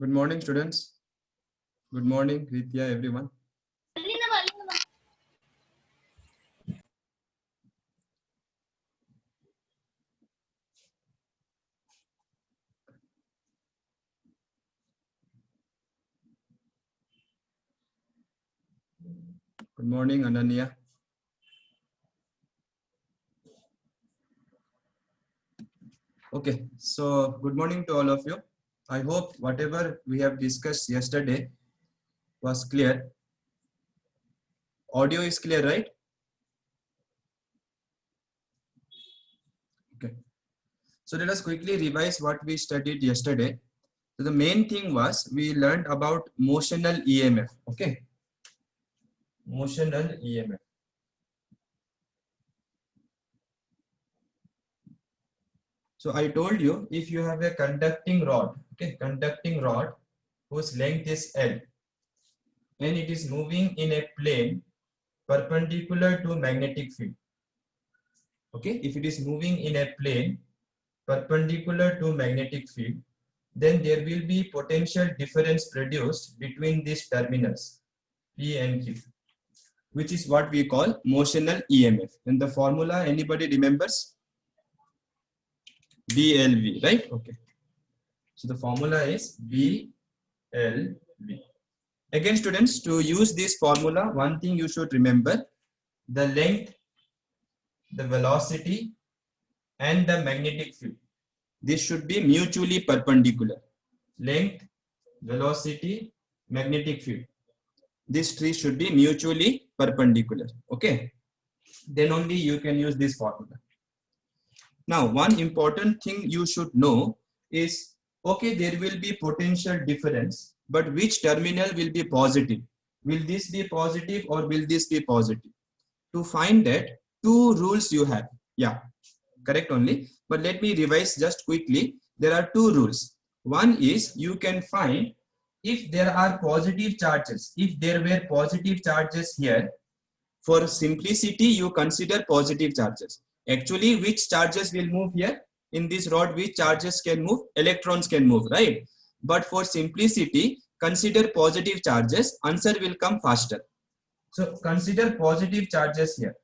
Good morning, students. Good morning, Ritya, everyone. Good morning, Ananya. Okay, so good morning to all of you. I hope whatever we have discussed yesterday was clear. Audio is clear, right? Okay. So let us quickly revise what we studied yesterday. So the main thing was we learned about motional EMF. Okay. Motional EMF. So I told you if you have a conducting rod, okay, conducting rod whose length is L and it is moving in a plane perpendicular to magnetic field. Okay, if it is moving in a plane perpendicular to magnetic field, then there will be potential difference produced between these terminals P and Q, which is what we call motional EMF. And the formula, anybody remembers? BLV, right? Okay. So the formula is BLV. Again, students, to use this formula, one thing you should remember: the length, the velocity, and the magnetic field. This should be mutually perpendicular. Length, velocity, magnetic field. These three should be mutually perpendicular. Okay. Then only you can use this formula. Now, one important thing you should know is, okay, there will be potential difference, but which terminal will be positive? Will this be positive or will this be positive? To find that, two rules you have. Yeah, correct only. But let me revise just quickly. There are two rules. One is you can find if there are positive charges. If there were positive charges here, for simplicity, you consider positive charges. Actually, which charges will move here? In this rod, which charges can move? Electrons can move, right? But for simplicity, consider positive charges. Answer will come faster. So consider positive charges here.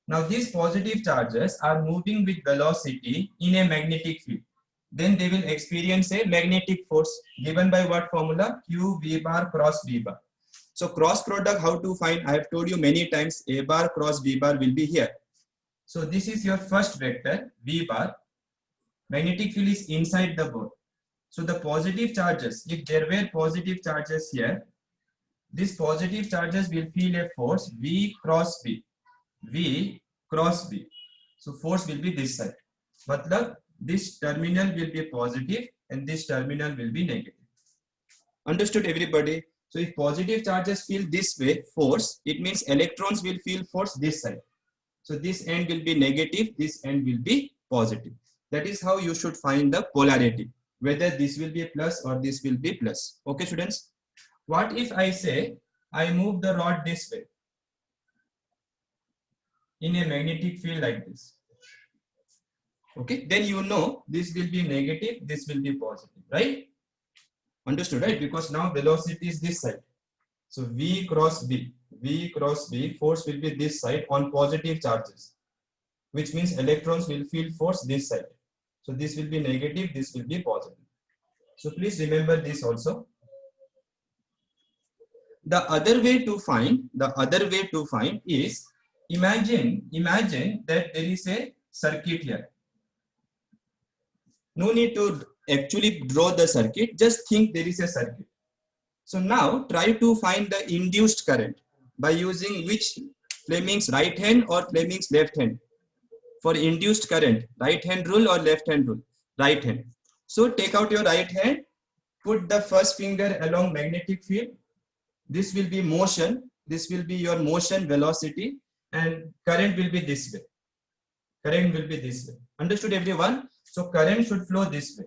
Now these positive charges are moving with velocity in a magnetic field. Then they will experience a magnetic force given by what formula? Q V bar cross V bar. So cross product, how to find? I have told you many times, A bar cross V bar will be here. So this is your first vector, V bar. Magnetic field is inside the board. So the positive charges, if there were positive charges here, these positive charges will feel a force V cross V. V cross V. So force will be this side. Matlab, this terminal will be positive and this terminal will be negative. Understood, everybody? So if positive charges feel this way, force, it means electrons will feel force this side. So this end will be negative, this end will be positive. That is how you should find the polarity, whether this will be plus or this will be plus. Okay, students? What if I say I move the rod this way in a magnetic field like this? Okay, then you know this will be negative, this will be positive, right? Understood, right? Because now velocity is this side. So V cross B, force will be this side on positive charges, which means electrons will feel force this side. So this will be negative, this will be positive. So please remember this also. The other way to find is, imagine that there is a circuit here. No need to actually draw the circuit, just think there is a circuit. So now try to find the induced current by using which Fleming's right hand or Fleming's left hand. For induced current, right hand rule or left hand rule? Right hand. So take out your right hand, put the first finger along magnetic field. This will be motion. This will be your motion velocity, and current will be this way. Current will be this way. Understood, everyone? So current should flow this way.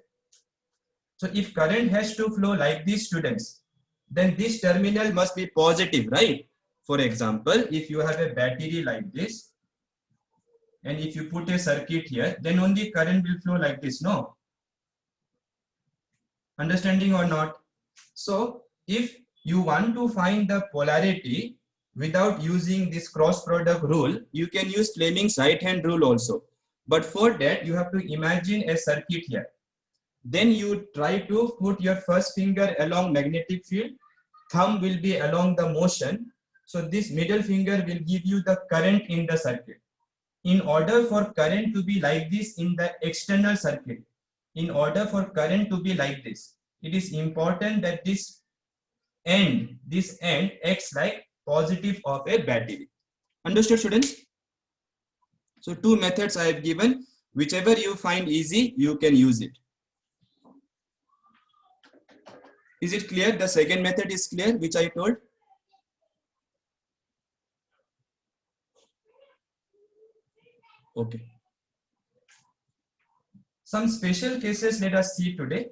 So if current has to flow like these, students, then this terminal must be positive, right? For example, if you have a battery like this, and if you put a circuit here, then only current will flow like this, no? Understanding or not? So if you want to find the polarity without using this cross product rule, you can use Fleming's right hand rule also. But for that, you have to imagine a circuit here. Then you try to put your first finger along magnetic field, thumb will be along the motion. So this middle finger will give you the current in the circuit. In order for current to be like this in the external circuit, in order for current to be like this, it is important that this end acts like positive of a battery. Understood, students? So two methods I have given. Whichever you find easy, you can use it. Is it clear? The second method is clear, which I told. Okay. Some special cases let us see today.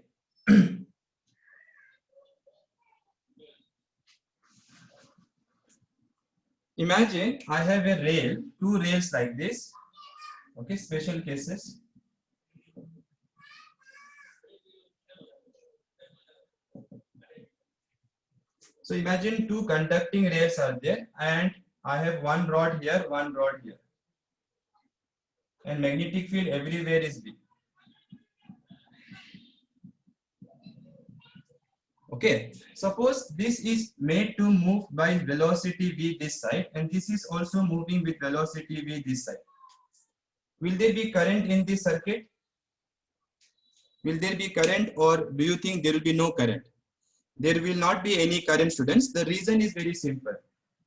Imagine I have a rail, two rails like this. Okay, special cases. So imagine two conducting rails are there and I have one rod here, one rod here. And magnetic field everywhere is B. Okay, suppose this is made to move by velocity v this side and this is also moving with velocity v this side. Will there be current in this circuit? Will there be current, or do you think there will be no current? There will not be any current, students. The reason is very simple.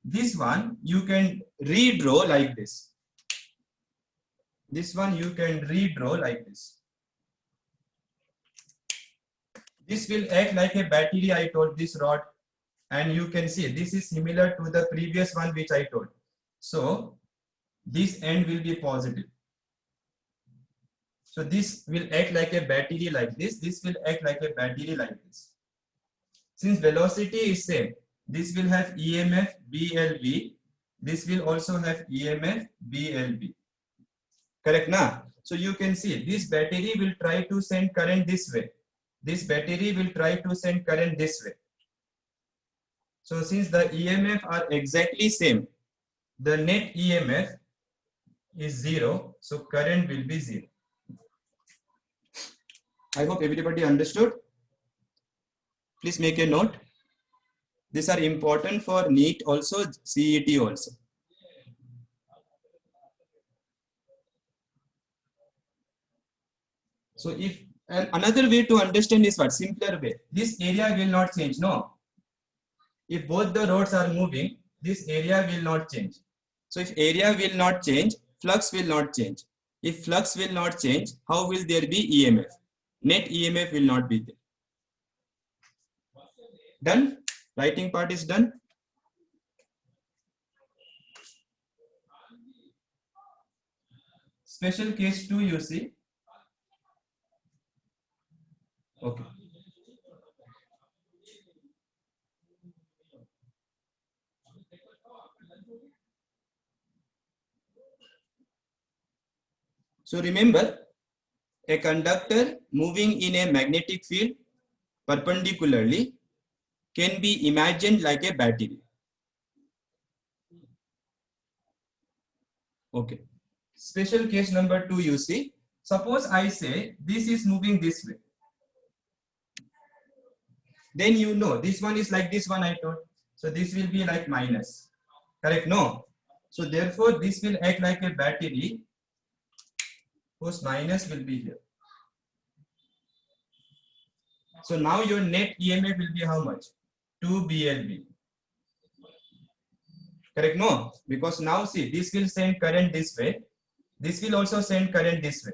This one you can redraw like this. This one you can redraw like this. This will act like a battery, I told, this rod, and you can see this is similar to the previous one which I told. So this end will be positive. So this will act like a battery like this. This will act like a battery like this. Since velocity is same, this will have EMF BLV. This will also have EMF BLV. Correct na? So you can see this battery will try to send current this way. This battery will try to send current this way. So since the EMF are exactly same, the net EMF is 0. So current will be 0. I hope everybody understood. Please make a note. These are important for NEET also, CET also. So if another way to understand is what? Simpler way. This area will not change. No. If both the rods are moving, this area will not change. So if area will not change, flux will not change. If flux will not change, how will there be EMF? Net EMF will not be there. Done? Writing part is done. Special case 2 you see. Okay. So remember, a conductor moving in a magnetic field perpendicularly can be imagined like a battery. Okay. Special case number 2 you see. Suppose I say this is moving this way. Then you know this one is like this one I told. So this will be like minus. Correct? No. So therefore this will act like a battery whose minus will be here. So now your net EMF will be how much? 2 BLV. Correct? No. Because now see this will send current this way. This will also send current this way.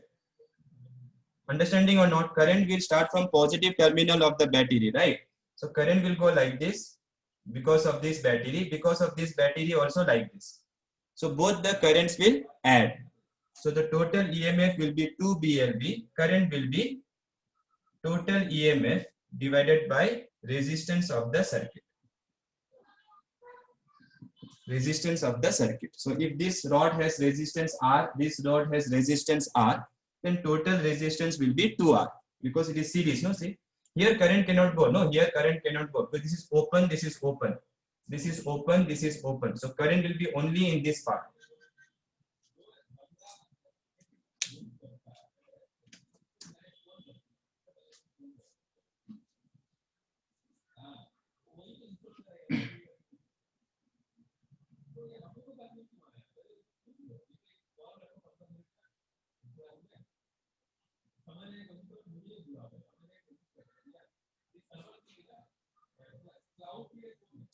Understanding or not? Current will start from positive terminal of the battery, right? So current will go like this because of this battery. Because of this battery also like this. So both the currents will add. So the total EMF will be 2 BLV. Current will be total EMF divided by resistance of the circuit. Resistance of the circuit. So if this rod has resistance R, this rod has resistance R, then total resistance will be 2R because it is series, no? See, Here current cannot go. No, here current cannot go. Because this is open, this is open. This is open, this is open. So current will be only in this part.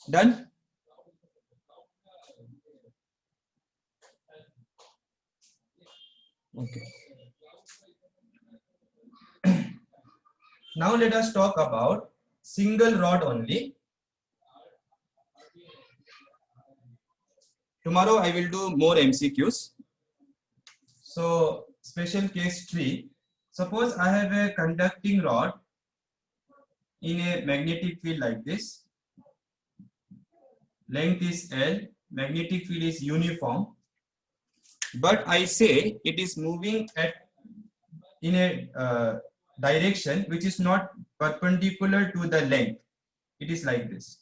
Done? Okay. Now let us talk about single rod only. Tomorrow I will do more MCQs. So special case 3. Suppose I have a conducting rod in a magnetic field like this. Length is L, magnetic field is uniform, but I say it is moving in a direction which is not perpendicular to the length. It is like this.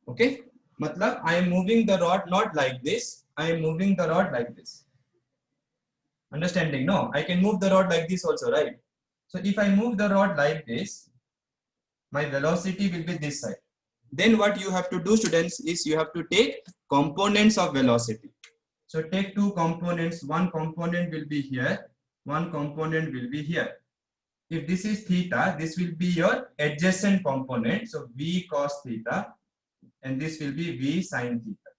Okay, matlab I am moving the rod not like this, I am moving the rod like this. Understanding? No, I can move the rod like this also, right? So if I move the rod like this, my velocity will be this side. Then what you have to do, students, is you have to take components of velocity. So take two components. One component will be here, one component will be here. If this is theta, this will be your adjacent component. So V cos theta, and this will be V sin theta.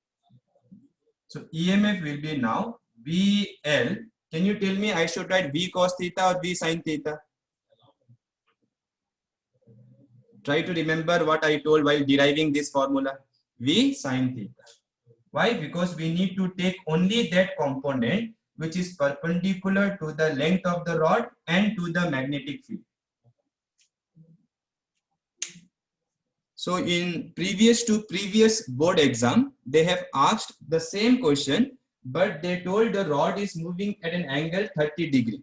So EMF will be now VL. Can you tell me I should write V cos theta or V sin theta? Try to remember what I told while deriving this formula. V sin theta. Why? Because we need to take only that component which is perpendicular to the length of the rod and to the magnetic field. So in previous board exam, they have asked the same question, but they told the rod is moving at an angle 30 degree.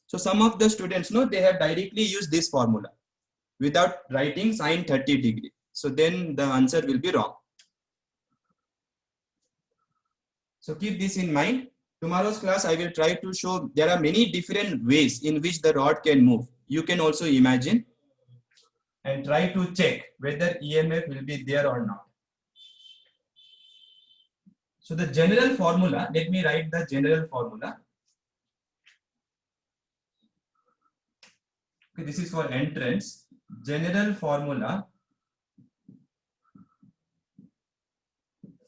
So some of the students know they have directly used this formula without writing sine 30 degree. So then the answer will be wrong. So keep this in mind. Tomorrow's class, I will try to show there are many different ways in which the rod can move. You can also imagine and try to check whether EMF will be there or not. So the general formula, let me write the general formula. Okay, this is for entrance. General formula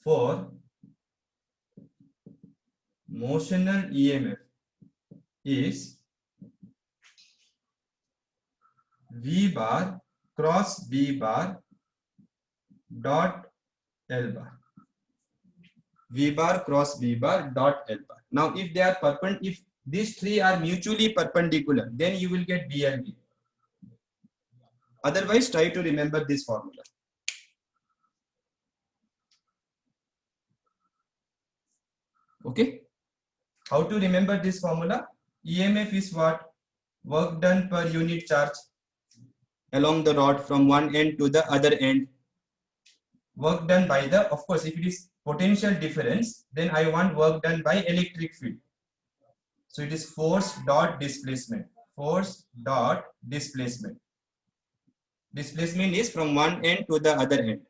for motional EMF is V bar cross B bar dot L bar. V bar cross B bar dot L bar. Now, if they are if these three are mutually perpendicular, then you will get VLB. Otherwise, try to remember this formula. Okay. How to remember this formula? EMF is what? Work done per unit charge along the rod from one end to the other end. Work done by the, of course, if it is potential difference, then I want work done by electric field. So it is force dot displacement. Force dot displacement. Displacement is from one end to the other end.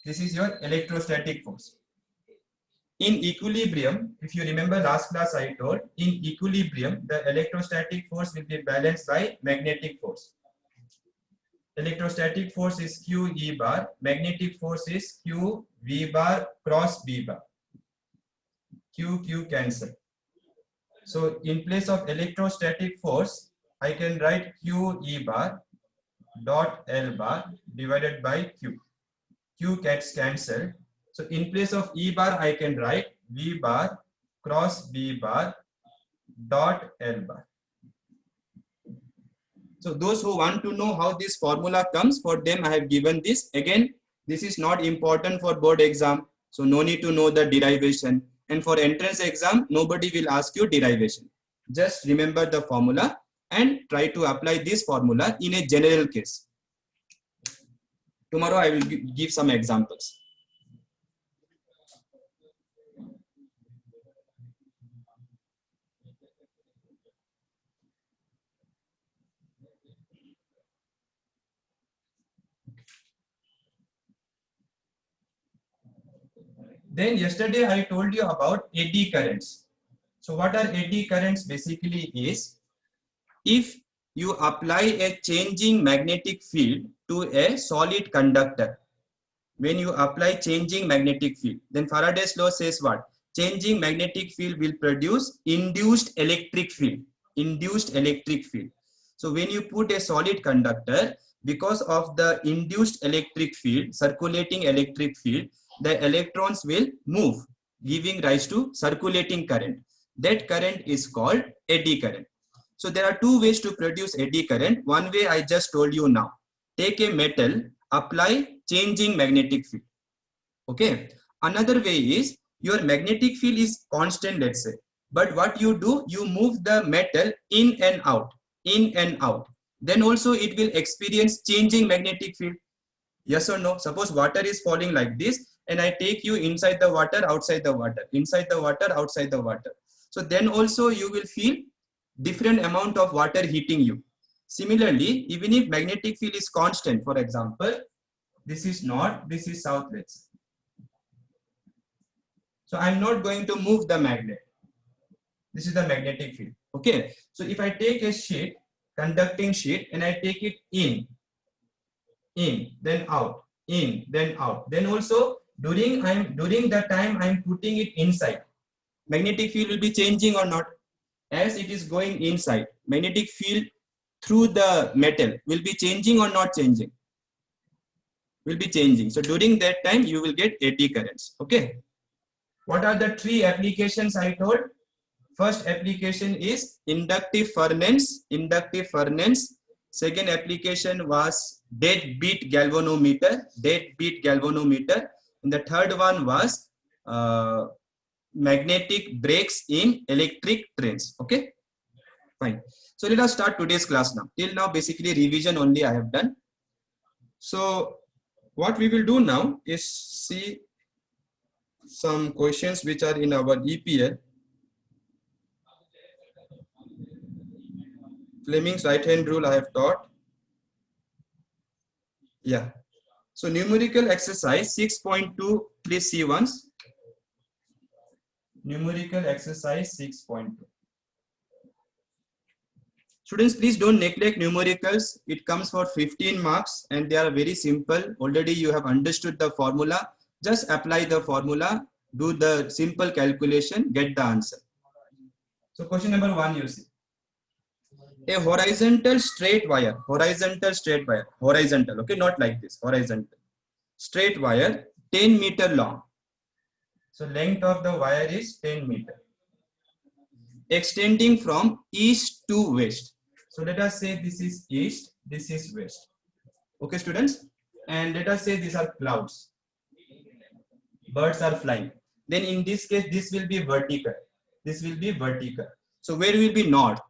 This is your electrostatic force. In equilibrium, if you remember last class I told, in equilibrium, the electrostatic force will be balanced by magnetic force. Electrostatic force is Q E bar, magnetic force is Q V bar cross B bar. Q cancel. So in place of electrostatic force, I can write Q E bar dot L bar divided by Q. Q gets cancelled. So in place of E bar, I can write V bar cross B bar dot L bar. So those who want to know how this formula comes, for them I have given this. Again, this is not important for board exam, so no need to know the derivation. And for entrance exam, nobody will ask you derivation. Just remember the formula and try to apply this formula in a general case. Tomorrow I will give some examples. Then yesterday I told you about eddy currents. So what are eddy currents basically is, if you apply a changing magnetic field to a solid conductor, when you apply changing magnetic field, then Faraday's law says what? Changing magnetic field will produce induced electric field. Induced electric field. So when you put a solid conductor, because of the induced electric field, circulating electric field, the electrons will move, giving rise to circulating current. That current is called eddy current. So there are two ways to produce eddy current. One way I just told you now. Take a metal, apply changing magnetic field. Okay. Another way is, your magnetic field is constant, let's say. But what you do, you move the metal in and out, in and out. Then also it will experience changing magnetic field. Yes or no? Suppose water is falling like this, and I take you inside the water, outside the water, inside the water, outside the water. So then also you will feel different amount of water hitting you. Similarly, even if magnetic field is constant, for example, this is north, this is south, let's say. So I'm not going to move the magnet. This is the magnetic field. Okay. So if I take a sheet, conducting sheet, and I take it in, then out, in, then out. Then also during the time I'm putting it inside, magnetic field will be changing or not? As it is going inside, magnetic field through the metal will be changing or not changing? Will be changing. So during that time you will get eddy currents. Okay. What are the three applications I told? First application is inductive furnace. Inductive furnace. Second application was deadbeat galvanometer. Deadbeat galvanometer. And the third one was magnetic brakes in electric trains. Okay, fine. So let us start today's class now. Till now basically revision only I have done. So what we will do now is see some questions which are in our EPL. Fleming's right hand rule I have taught. Yeah. So numerical exercise 6.2, please see once. Numerical exercise 6.2. Students, please don't neglect numericals. It comes for 15 marks and they are very simple. Already you have understood the formula. Just apply the formula, do the simple calculation, get the answer. So question number 1 you see. A horizontal straight wire, horizontal, okay, not like this, horizontal. Straight wire, 10 meter long. So length of the wire is 10 meter. Extending from east to west. So let us say this is east, this is west. Okay, students? And let us say these are clouds. Birds are flying. Then in this case, this will be vertical. This will be vertical. So where will be north?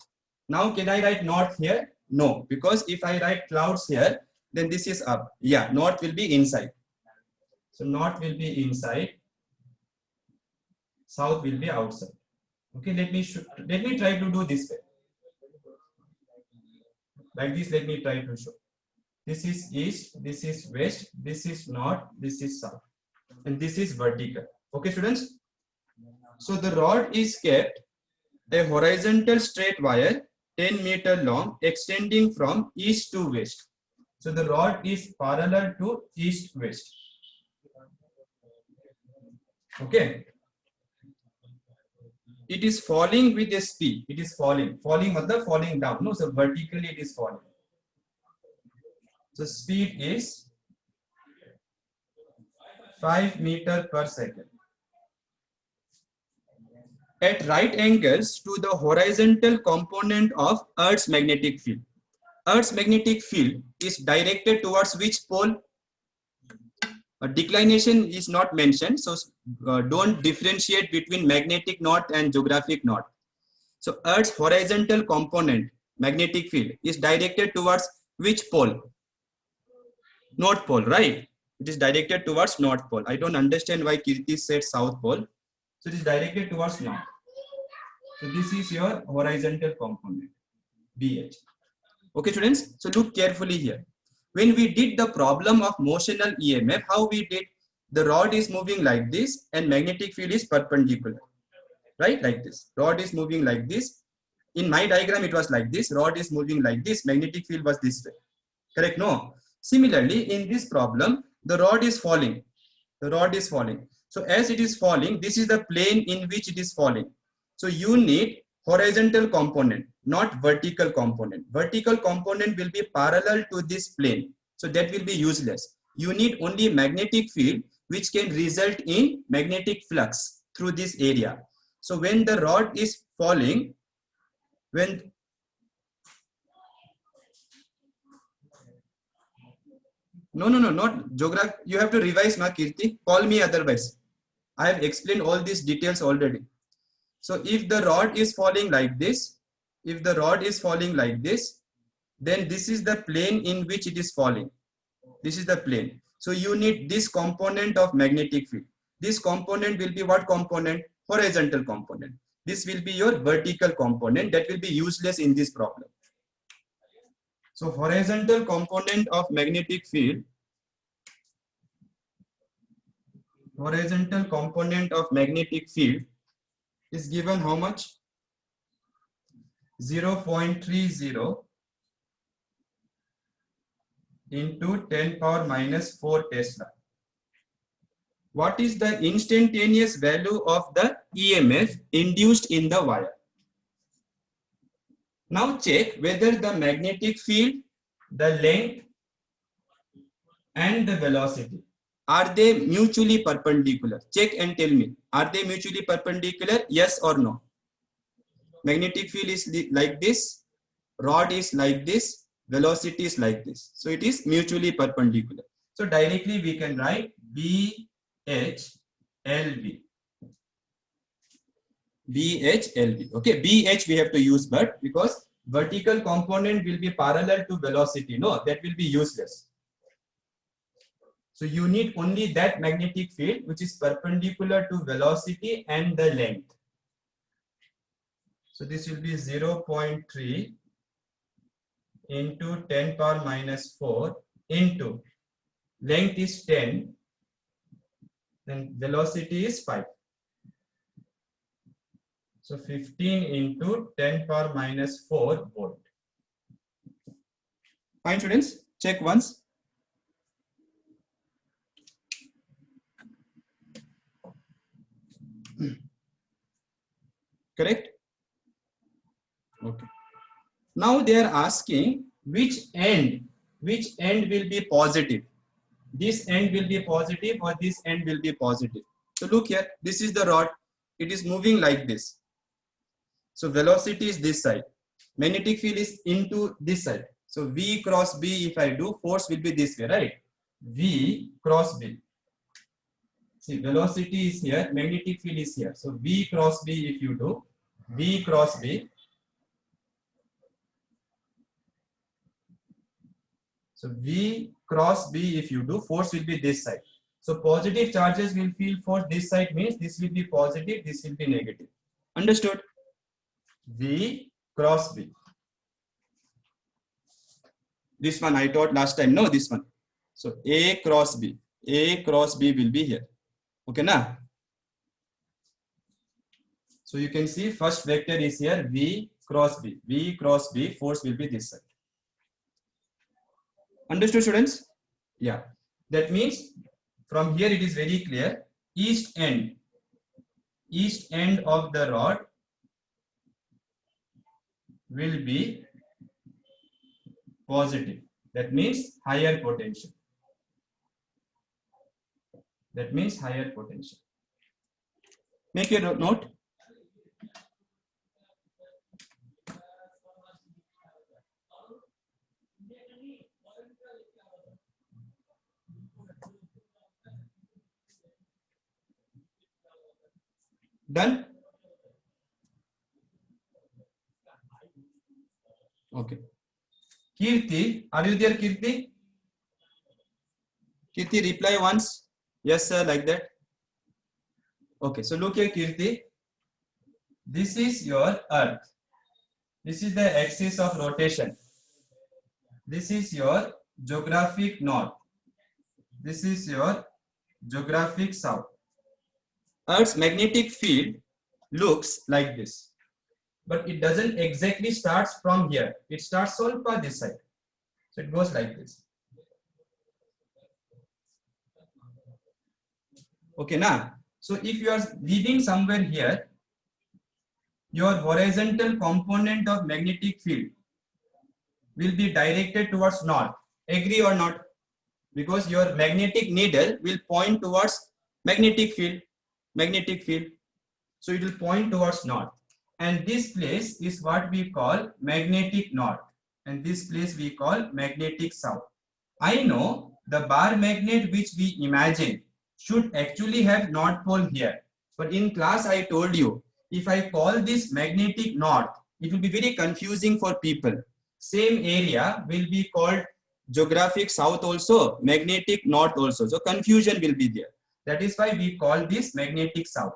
Now can I write north here? No, because if I write clouds here, then this is up. Yeah, north will be inside. So north will be inside. South will be outside. Okay, let me try to do this way. Like this, let me try to show. This is east, this is west, this is north, this is south, and this is vertical. Okay, students? So the rod is kept a horizontal straight wire 10 meter long extending from east to west. So the rod is parallel to east west. Okay. It is falling with a speed. It is falling. Falling matlab falling down. No, so vertically it is falling. So speed is 5 meter per second. At right angles to the horizontal component of Earth's magnetic field. Earth's magnetic field is directed towards which pole? A declination is not mentioned, so don't differentiate between magnetic north and geographic north. So Earth's horizontal component magnetic field is directed towards which pole? North pole, right? It is directed towards North pole. I don't understand why Kirti said South pole. So it is directed towards North. So this is your horizontal component, BH. Okay, students. So look carefully here. When we did the problem of motional EMF, how we did? The rod is moving like this and magnetic field is perpendicular, right? Like this. Rod is moving like this. In my diagram, it was like this. Rod is moving like this. Magnetic field was this way. Correct? No. Similarly, in this problem, the rod is falling. The rod is falling. So as it is falling, this is the plane in which it is falling. So you need horizontal component, not vertical component. Vertical component will be parallel to this plane. So that will be useless. You need only magnetic field, which can result in magnetic flux through this area. So when the rod is falling, when no, not geography. You have to revise, na Kirti. Call me otherwise. I have explained all these details already. So if the rod is falling like this, if the rod is falling like this, then this is the plane in which it is falling. This is the plane. So you need this component of magnetic field. This component will be what component? Horizontal component. This will be your vertical component that will be useless in this problem. So horizontal component of magnetic field, horizontal component of magnetic field is given how much? 0.30 into 10 power minus 4 Tesla. What is the instantaneous value of the EMF induced in the wire? Now check whether the magnetic field, the length and the velocity, are they mutually perpendicular? Check and tell me, are they mutually perpendicular? Yes or no? Magnetic field is like this, rod is like this, velocity is like this. So it is mutually perpendicular. So directly we can write BHLV. BHLV. Okay, BH we have to use, but because vertical component will be parallel to velocity, no, that will be useless. So you need only that magnetic field which is perpendicular to velocity and the length. So this will be 0.3 into 10 power minus 4 into length is 10, then velocity is 5. So 15 into 10 power minus 4 volt. Fine, students, check once. Correct? Okay. Now they are asking which end will be positive. This end will be positive or this end will be positive. So look here, this is the rod. It is moving like this. So velocity is this side. Magnetic field is into this side. So V cross B, if I do, force will be this way, right? V cross B. See, velocity is here, magnetic field is here. So V cross B, if you do, V cross B. So V cross B, if you do, force will be this side. So positive charges will feel force this side, means this will be positive, this will be negative. Understood? V cross B. This one I taught last time. No, this one. So A cross B. A cross B will be here. Okay, na? So you can see first vector is here, V cross B. V cross B, force will be this side. Understood, students? Yeah. That means from here it is very clear. East end of the rod will be positive. That means higher potential. That means higher potential. Make a note. Done? Okay. Kirti, are you there, Kirti? Kirti, reply once. Yes, sir, like that. Okay, so look here, Kirti. This is your Earth. This is the axis of rotation. This is your geographic north. This is your geographic south. Earth's magnetic field looks like this, but it doesn't exactly starts from here. It starts all by this side. So it goes like this. Okay, now, so if you are living somewhere here, your horizontal component of magnetic field will be directed towards north. Agree or not? Because your magnetic needle will point towards magnetic field. Magnetic field. So it will point towards north. And this place is what we call magnetic north. And this place we call magnetic south. I know the bar magnet which we imagine should actually have north pole here. But in class I told you, if I call this magnetic north, it will be very confusing for people. Same area will be called geographic south also, magnetic north also. So confusion will be there. That is why we call this magnetic south.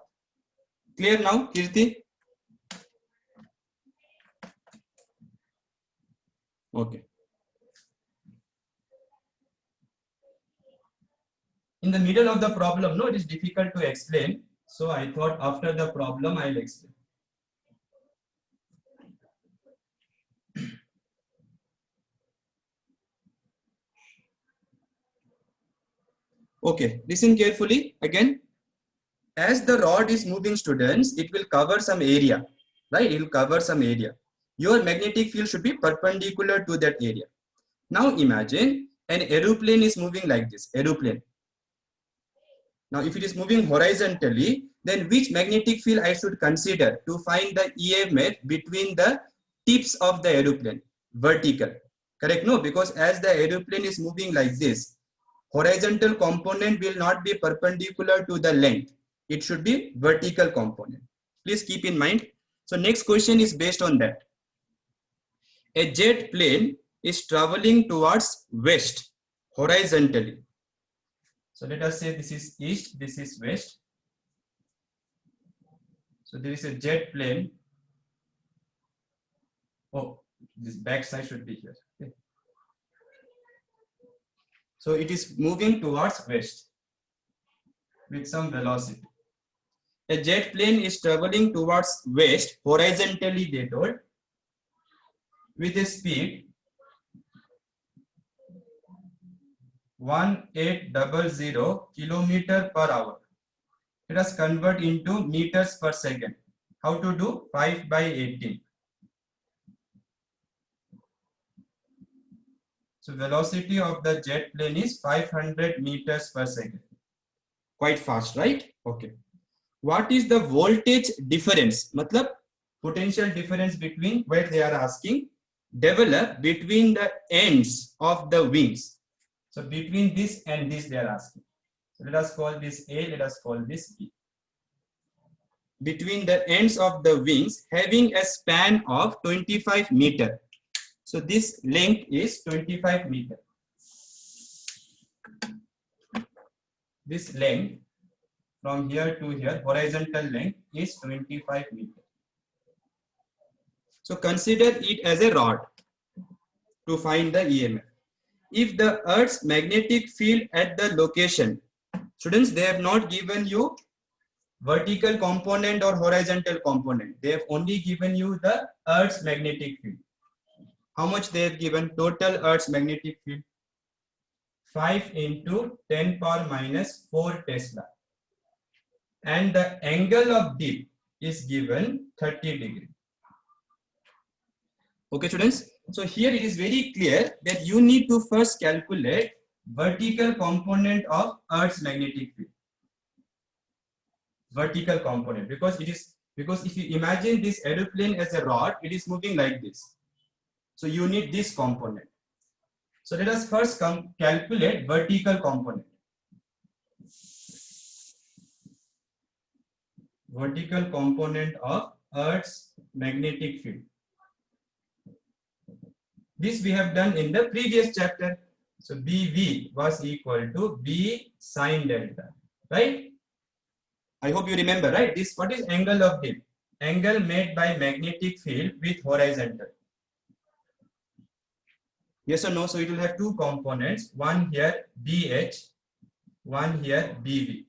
Clear now, Kirti? Okay. In the middle of the problem, no, it is difficult to explain. So I thought after the problem, I'll explain. Okay, listen carefully again. As the rod is moving, students, it will cover some area, right? It will cover some area. Your magnetic field should be perpendicular to that area. Now imagine an aeroplane is moving like this, aeroplane. Now if it is moving horizontally, then which magnetic field I should consider to find the EMF between the tips of the aeroplane? Vertical. Correct? No, because as the aeroplane is moving like this, horizontal component will not be perpendicular to the length. It should be vertical component. Please keep in mind. So next question is based on that. A jet plane is traveling towards west horizontally. So let us say this is east, this is west. So there is a jet plane. Oh, this back side should be here. Okay. So it is moving towards west with some velocity. A jet plane is traveling towards west horizontally, they told, with a speed 1800 kilometer per hour. Let us convert into meters per second. How to do? 5 by 18. So velocity of the jet plane is 500 meters per second. Quite fast, right? Okay. What is the voltage difference? Matlab, potential difference between where they are asking, develop between the ends of the wings. So between this and this they are asking. So let us call this A, let us call this B. Between the ends of the wings having a span of 25 meter. So this length is 25 meter. This length from here to here, horizontal length is 25 meter. So consider it as a rod to find the EMF. If the Earth's magnetic field at the location, students, they have not given you vertical component or horizontal component. They have only given you the Earth's magnetic field. How much they have given? Total Earth's magnetic field 5 into 10 power minus 4 Tesla. And the angle of dip is given 30 degree. Okay, students. So here it is very clear that you need to first calculate vertical component of Earth's magnetic field. Vertical component, because if you imagine this aeroplane as a rod, it is moving like this. So you need this component. So let us first calculate vertical component. Vertical component of Earth's magnetic field. This we have done in the previous chapter. So BV was equal to B sine delta, right? I hope you remember, right? This, what is angle of dip? Angle made by magnetic field with horizontal. Yes or no? So it will have two components, one here BH, one here BV.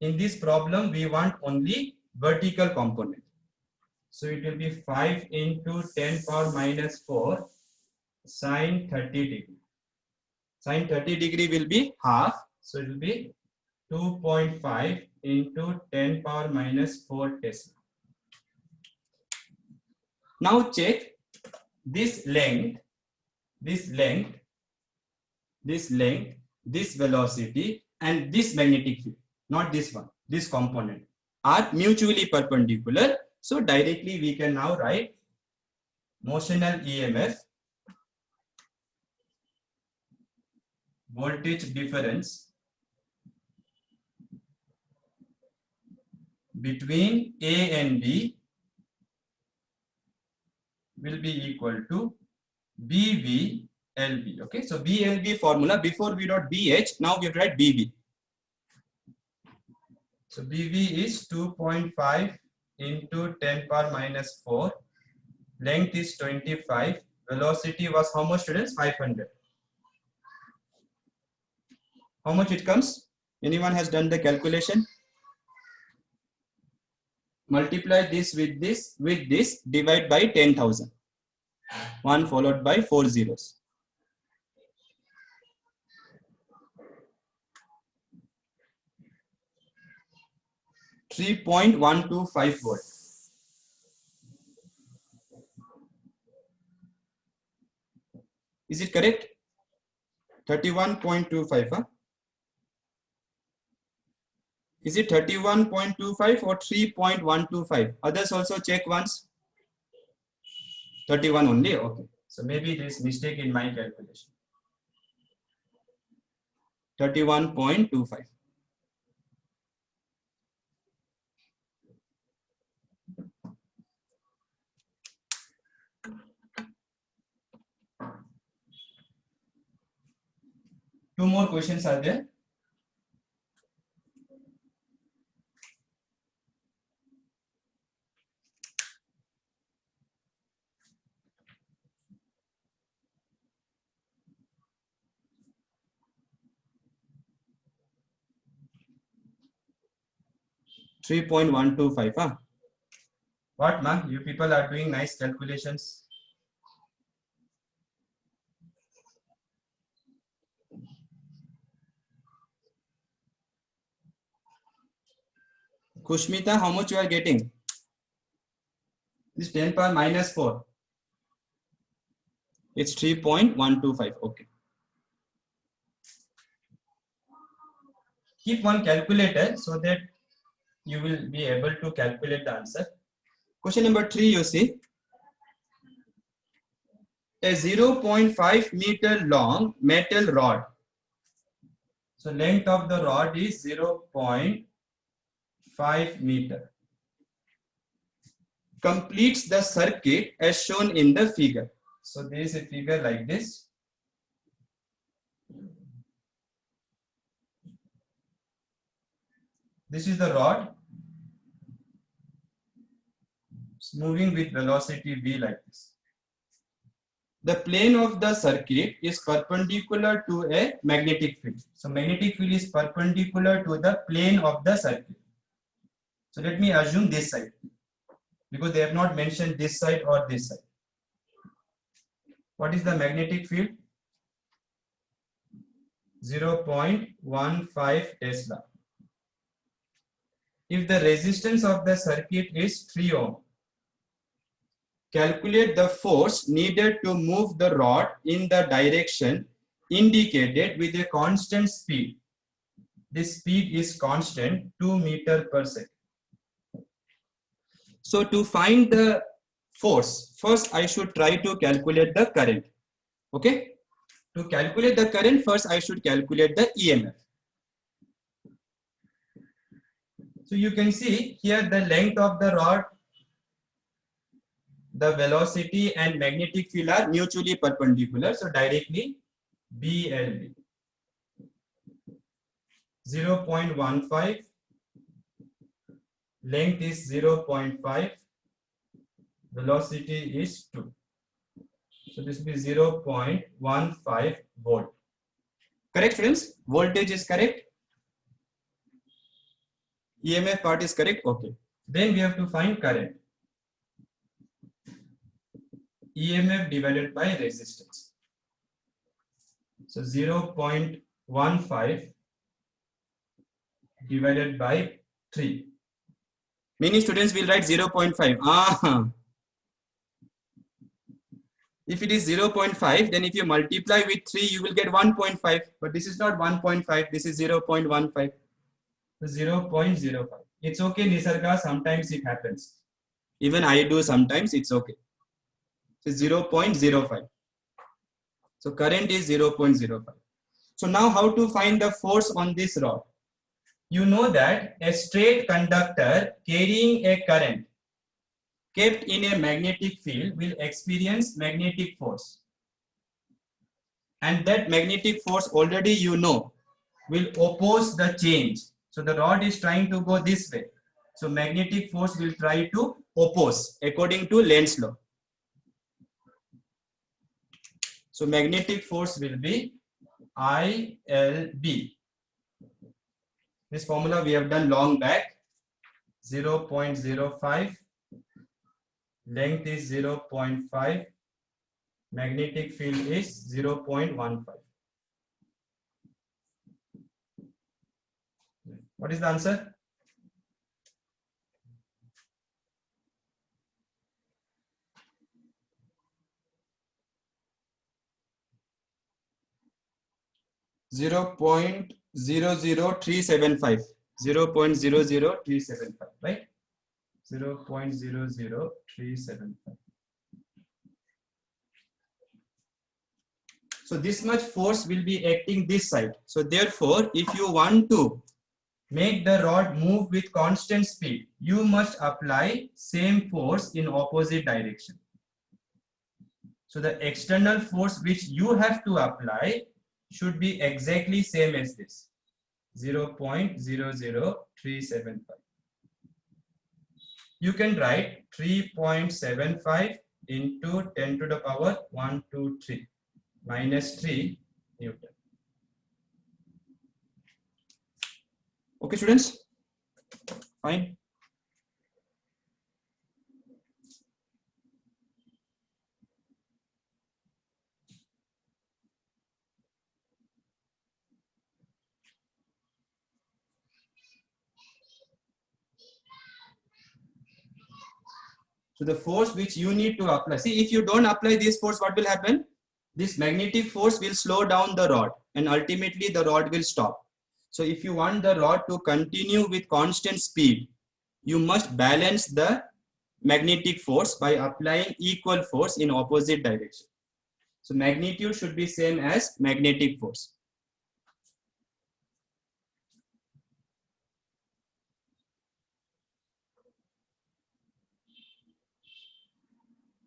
In this problem, we want only vertical component. So it will be 5 into 10 power minus 4 sine 30 degree. Sine 30 degree will be half. So it will be 2.5 into 10 power minus 4 Tesla. Now check this length, this length, this length, this velocity, and this magnetic field, not this one, this component, are mutually perpendicular. So directly we can now write motional EMF, voltage difference between A and B will be equal to BV LB. Okay, so BLB formula, before we wrote BH, now we have to write BV. So BV is 2.5 into 10 power minus 4. Length is 25. Velocity was how much, students? 500. How much it comes? Anyone has done the calculation? Multiply this, divide by 10,000. 1 followed by 4 zeros. 3.125 volt. Is it correct? 31.25, huh? Is it 31.25 or 3.125? Others also check once. 31 only, okay. So maybe there is mistake in my calculation. 31.25. Two more questions are there. $3.125, huh? What, ma? You people are doing nice calculations. Kushmita, how much you are getting? This 10 power minus 4. It's 3.125. Okay. Keep one calculator so that you will be able to calculate the answer. Question number 3, you see. A 0.5 meter long metal rod. So length of the rod is 0.5 meter. Completes the circuit as shown in the figure. So there is a figure like this. This is the rod. It's moving with velocity v like this. The plane of the circuit is perpendicular to a magnetic field. So magnetic field is perpendicular to the plane of the circuit. So let me assume this side, because they have not mentioned this side or this side. What is the magnetic field? 0.15 Tesla. If the resistance of the circuit is 3 ohm, calculate the force needed to move the rod in the direction indicated with a constant speed. This speed is constant, 2 meters per second. So to find the force, first I should try to calculate the current. Okay? To calculate the current, first I should calculate the EMF. So you can see here the length of the rod the velocity and magnetic field are mutually perpendicular. So directly BLV 0.15, length is 0.5, velocity is 2. So this will be 0.15 volt. Correct, students? Voltage is correct. EMF part is correct. Okay. Then we have to find current. EMF divided by resistance. So 0.15 divided by 3. Many students will write 0.5. If it is 0.5, then if you multiply with 3, you will get 1.5. But this is not 1.5. This is 0.15. So 0.05. It's okay, Nisarga. Sometimes it happens. Even I do sometimes. It's okay. So 0.05. So current is 0.05. So now how to find the force on this rod? You know that a straight conductor carrying a current kept in a magnetic field will experience magnetic force. And that magnetic force already you know will oppose the change. So the rod is trying to go this way. So magnetic force will try to oppose according to Lenz's law. So magnetic force will be ILB. This formula we have done long back. 0.05. Length is 0.5. Magnetic field is 0.15. What is the answer? Zero point 0.00375. 0.00375, right? 0.00375. So this much force will be acting this side. So therefore, if you want to make the rod move with constant speed, you must apply same force in opposite direction. So the external force which you have to apply should be exactly same as this, 0.00375. You can write 3.75 into 10 to the power 123 minus 3 Newton. Okay, students? Fine. So the force which you need to apply, see, if you don't apply this force, what will happen? This magnetic force will slow down the rod and ultimately the rod will stop. So if you want the rod to continue with constant speed, you must balance the magnetic force by applying equal force in opposite direction. So magnitude should be same as magnetic force.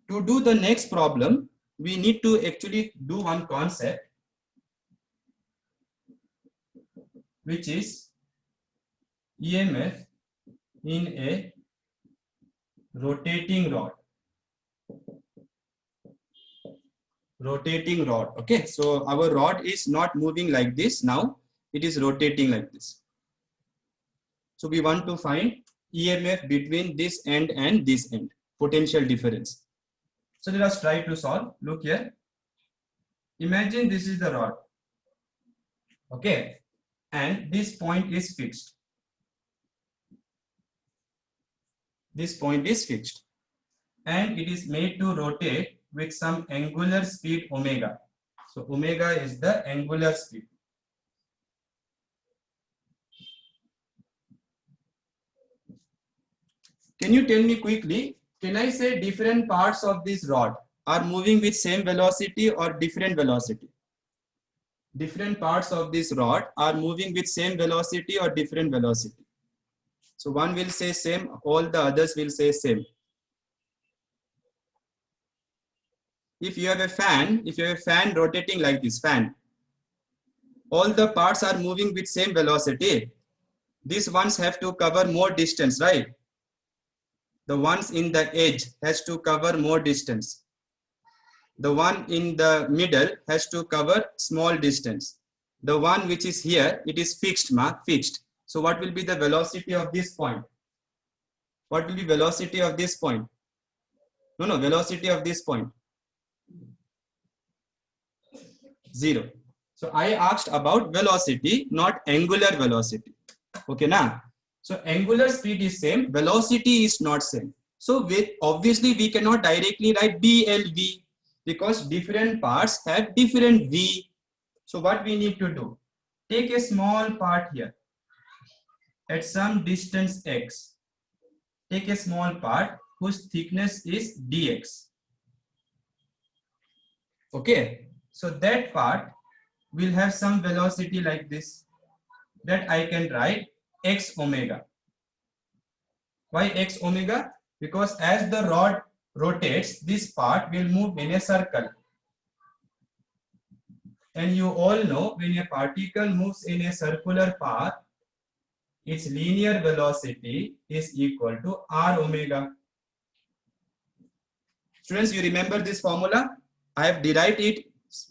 To do the next problem, we need to actually do one concept, which is EMF in a rotating rod. Rotating rod. Okay, so our rod is not moving like this now, it is rotating like this. So we want to find EMF between this end and this end, potential difference. So let us try to solve. Look here. Imagine this is the rod. Okay, and this point is fixed. This point is fixed and it is made to rotate with some angular speed omega. So omega is the angular speed. Can you tell me quickly, can I say different parts of this rod are moving with same velocity or different velocity? Different parts of this rod are moving with same velocity or different velocity. So one will say same, all the others will say same. if you have a fan rotating like this fan, all the parts are moving with same velocity. These ones have to cover more distance, right? The ones in the edge has to cover more distance. The one in the middle has to cover small distance. The one which is here, it is fixed, fixed. So what will be the velocity of this point? What will be velocity of this point? No, velocity of this point. 0. So I asked about velocity, not angular velocity. Okay, now. So angular speed is same, velocity is not same. So with obviously we cannot directly write BLV because different parts have different V. So what we need to do? Take a small part here at some distance x. Take a small part whose thickness is dx. Okay, so that part will have some velocity like this, that I can write x omega. Why x omega? Because as the rod rotates, this part will move in a circle. And you all know when a particle moves in a circular path, its linear velocity is equal to r omega. Students, you remember this formula? I have derived it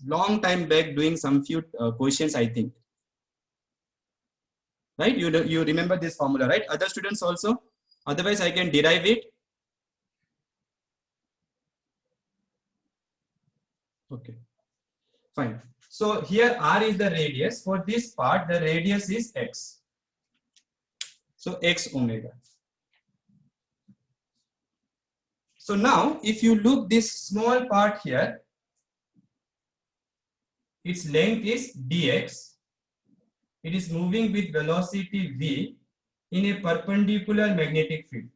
long time back doing some few questions, I think. Right? You remember this formula, right? Other students also? Otherwise, I can derive it. Okay, fine. So here r is the radius. For this part, the radius is x. So x omega. So now, if you look this small part here, its length is dx. It is moving with velocity v in a perpendicular magnetic field.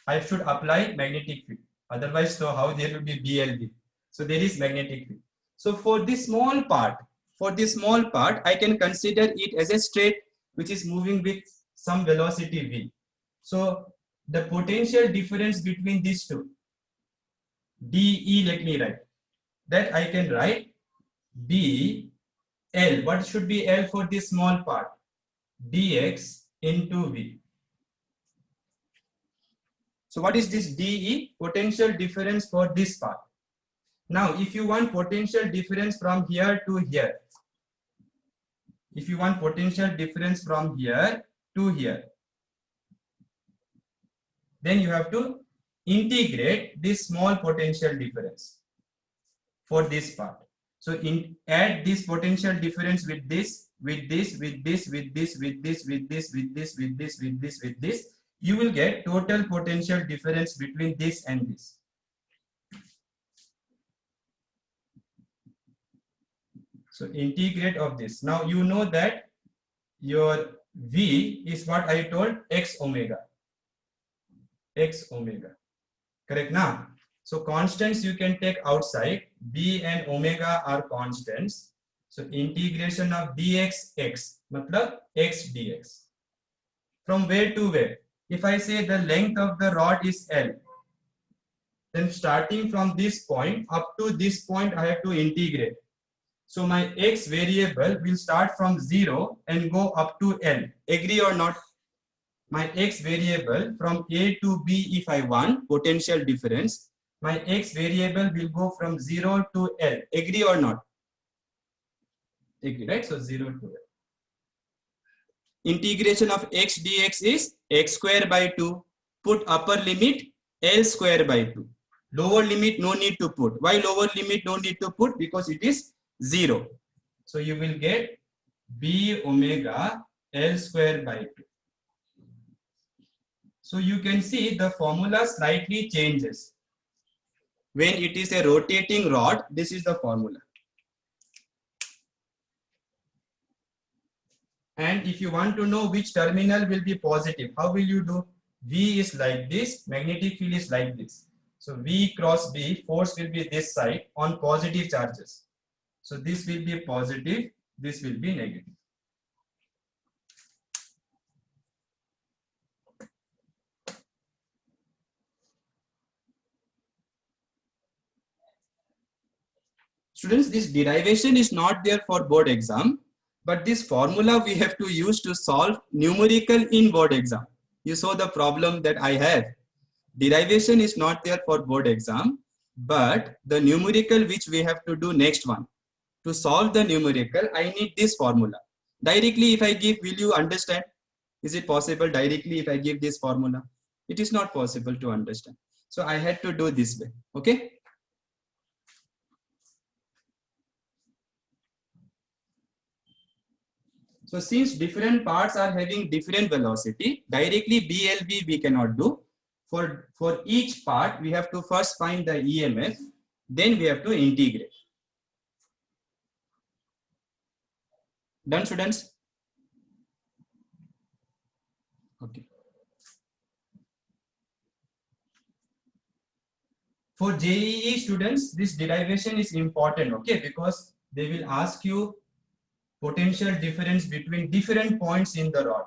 I should apply magnetic field. Otherwise, so how there will be BLV? So there is magnetic field. So for this small part, I can consider it as a straight which is moving with some velocity v. So the potential difference between these two, dE, let me write that. I can write d L. What should be L for this small part? Dx into v. So what is this dE? Potential difference for this part. Now, if you want potential difference from here to here, if you want potential difference from here to here, then you have to integrate this small potential difference for this part. So add this potential difference with this, with this, with this, with this, with this, with this, with this, with this, with this, with this. You will get total potential difference between this and this. So integrate of this. Now you know that your V is what I told, x omega. X omega. Correct now? So constants you can take outside. B and omega are constants. So integration of dx x, matlab x dx. From where to where? If I say the length of the rod is L, then starting from this point up to this point, I have to integrate. So my x variable will start from 0 and go up to L. Agree or not? My x variable from A to B, if I want potential difference, my x variable will go from 0 to L. Agree or not? Agree, right? So 0 to L. Integration of x dx is x square by 2. Put upper limit L square by 2. Lower limit no need to put. Why lower limit no need to put? Because it is 0. So you will get B omega L square by 2. So you can see the formula slightly changes. When it is a rotating rod, this is the formula. And if you want to know which terminal will be positive, how will you do? V is like this, magnetic field is like this. So V cross B, force will be this side on positive charges. So this will be positive, this will be negative. Students, this derivation is not there for board exam, but this formula we have to use to solve numerical in board exam. You saw the problem that I have. Derivation is not there for board exam, but the numerical which we have to do next one. To solve the numerical, I need this formula. Directly if I give, will you understand? Is it possible directly if I give this formula? It is not possible to understand. So I had to do this way, okay? So since different parts are having different velocity, directly BLV we cannot do. For each part, we have to first find the EMF, then we have to integrate. Done, students? Okay. For JEE students, this derivation is important, okay, because they will ask you potential difference between different points in the rod.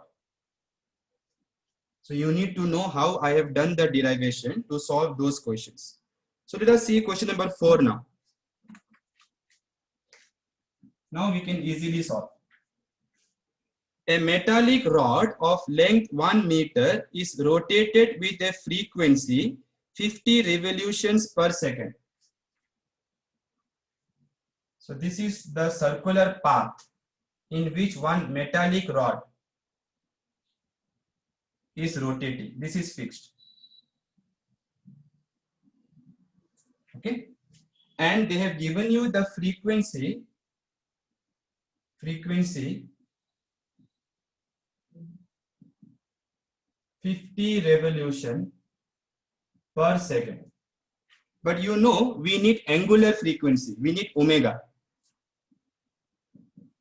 So you need to know how I have done the derivation to solve those questions. So let us see question number 4 now. Now we can easily solve. A metallic rod of length 1 meter is rotated with a frequency 50 revolutions per second. So this is the circular path in which one metallic rod is rotating. This is fixed. Okay. And they have given you the frequency 50 revolution per second. But you know, we need angular frequency. We need omega.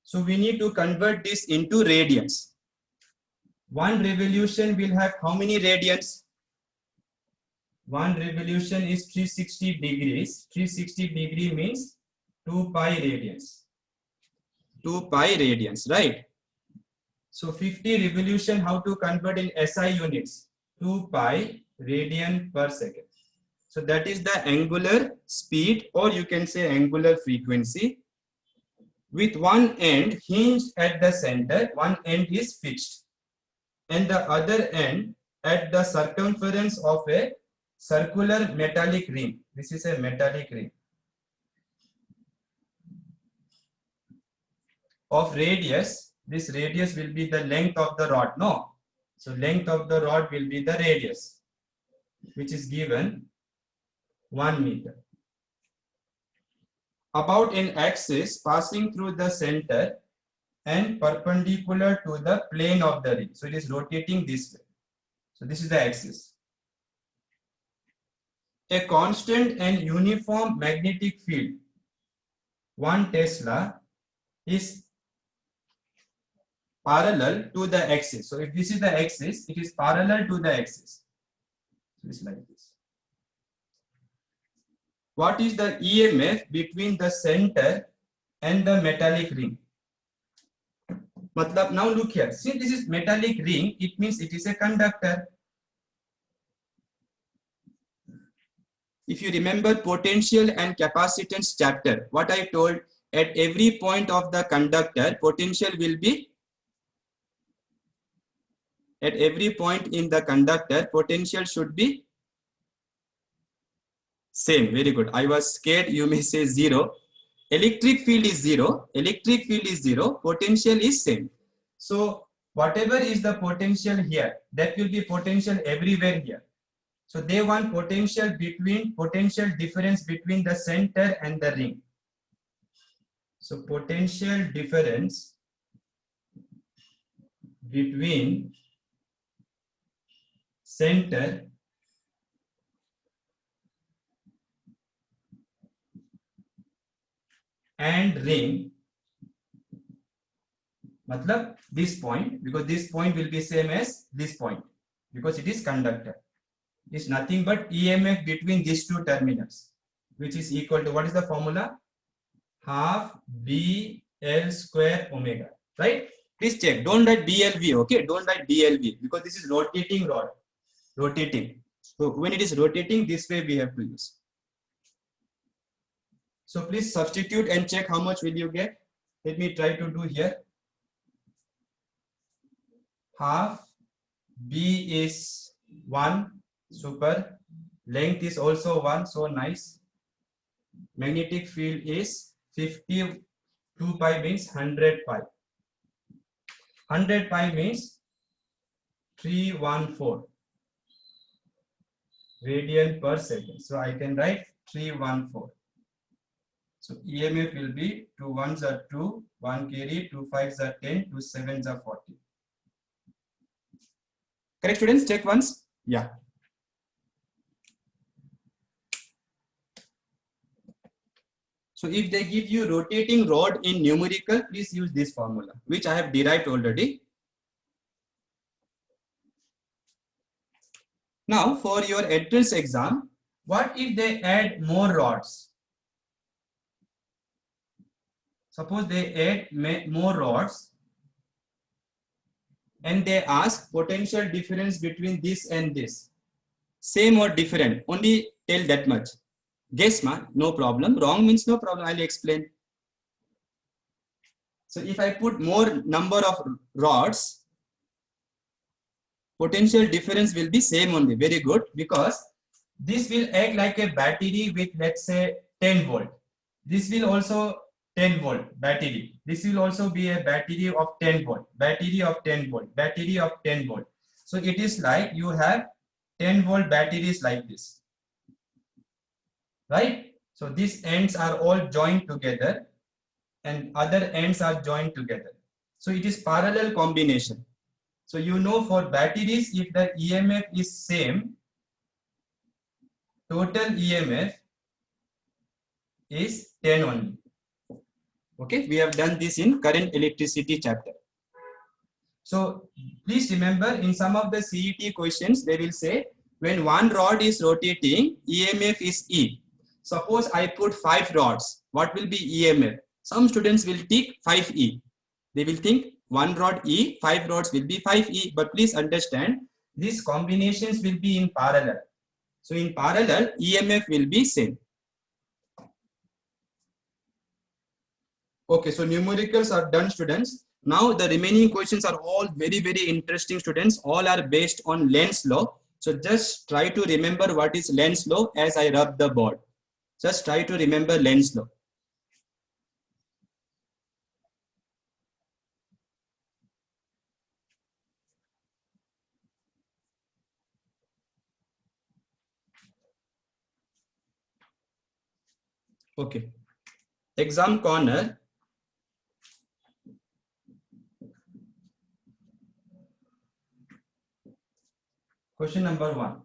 So we need to convert this into radians. One revolution will have how many radians? One revolution is 360 degrees. 360 degree means 2 pi radians. 2 pi radians, right? So 50 revolution, how to convert in SI units? 2 pi radian per second. So that is the angular speed, or you can say angular frequency, with one end hinged at the center. One end is fixed and the other end at the circumference of a circular metallic ring. This is a metallic ring of radius. This radius will be the length of the rod. No, so length of the rod will be the radius, which is given 1 meter. About an axis passing through the center and perpendicular to the plane of the ring. So it is rotating this way. So this is the axis. A constant and uniform magnetic field, 1 Tesla, is parallel to the axis. So if this is the axis, it is parallel to the axis. So it's like this. What is the EMF between the center and the metallic ring? Matlab, now look here. Since this is metallic ring, it means it is a conductor. If you remember potential and capacitance chapter, what I told, at every point of the conductor, potential will be, at every point in the conductor, potential should be same. Very good. I was scared you may say 0. Electric field is 0. Electric field is 0. Potential is same. So whatever is the potential here, that will be potential everywhere here. So they want potential difference between the center and the ring. So potential difference between center and ring, matlab this point, because this point will be same as this point, because it is conductor, is nothing but EMF between these two terminals, which is equal to, what is the formula? Half BL square omega, right? Please check. Don't write BLV, okay? Don't write BLV, because this is rotating rod, rotating. So when it is rotating, this way we have to use. So please substitute and check how much will you get. Let me try to do here. Half B is 1, super. Length is also 1, so nice. Magnetic field is 52 pi means 100 pi. 100 pi means 314 radian per second. So I can write 314. So EMF will be 2 1s are 2, 1 carry, 2 5s are 10, 2 7s are 40. Correct, students? Check once. Yeah. So if they give you rotating rod in numerical, please use this formula, which I have derived already. Now for your entrance exam, what if they add more rods? Suppose they add more rods and they ask potential difference between this and this. Same or different, only tell that much. Guess ma, no problem. Wrong means no problem, I'll explain. So if I put more number of rods, potential difference will be same only. Very good, because this will act like a battery with, let's say, 10 volt. This will also 10 volt battery. This will also be a battery of 10 volt, battery of 10 volt, battery of 10 volt. So it is like you have 10 volt batteries like this, right? So these ends are all joined together and other ends are joined together. So it is parallel combination. So you know, for batteries, if the EMF is same, total EMF is 10 only. Okay, we have done this in current electricity chapter. So please remember, in some of the CET questions, they will say when one rod is rotating, EMF is E. Suppose I put 5 rods, what will be EMF? Some students will take 5E. They will think 1 rod E, 5 rods will be 5E. But please understand, these combinations will be in parallel. So in parallel, EMF will be same. Okay, so numericals are done, students. Now the remaining questions are all very, very interesting, students. All are based on Lenz law. So just try to remember what is Lenz law as I rub the board. Just try to remember Lenz law. Okay. Exam corner. Question number 1.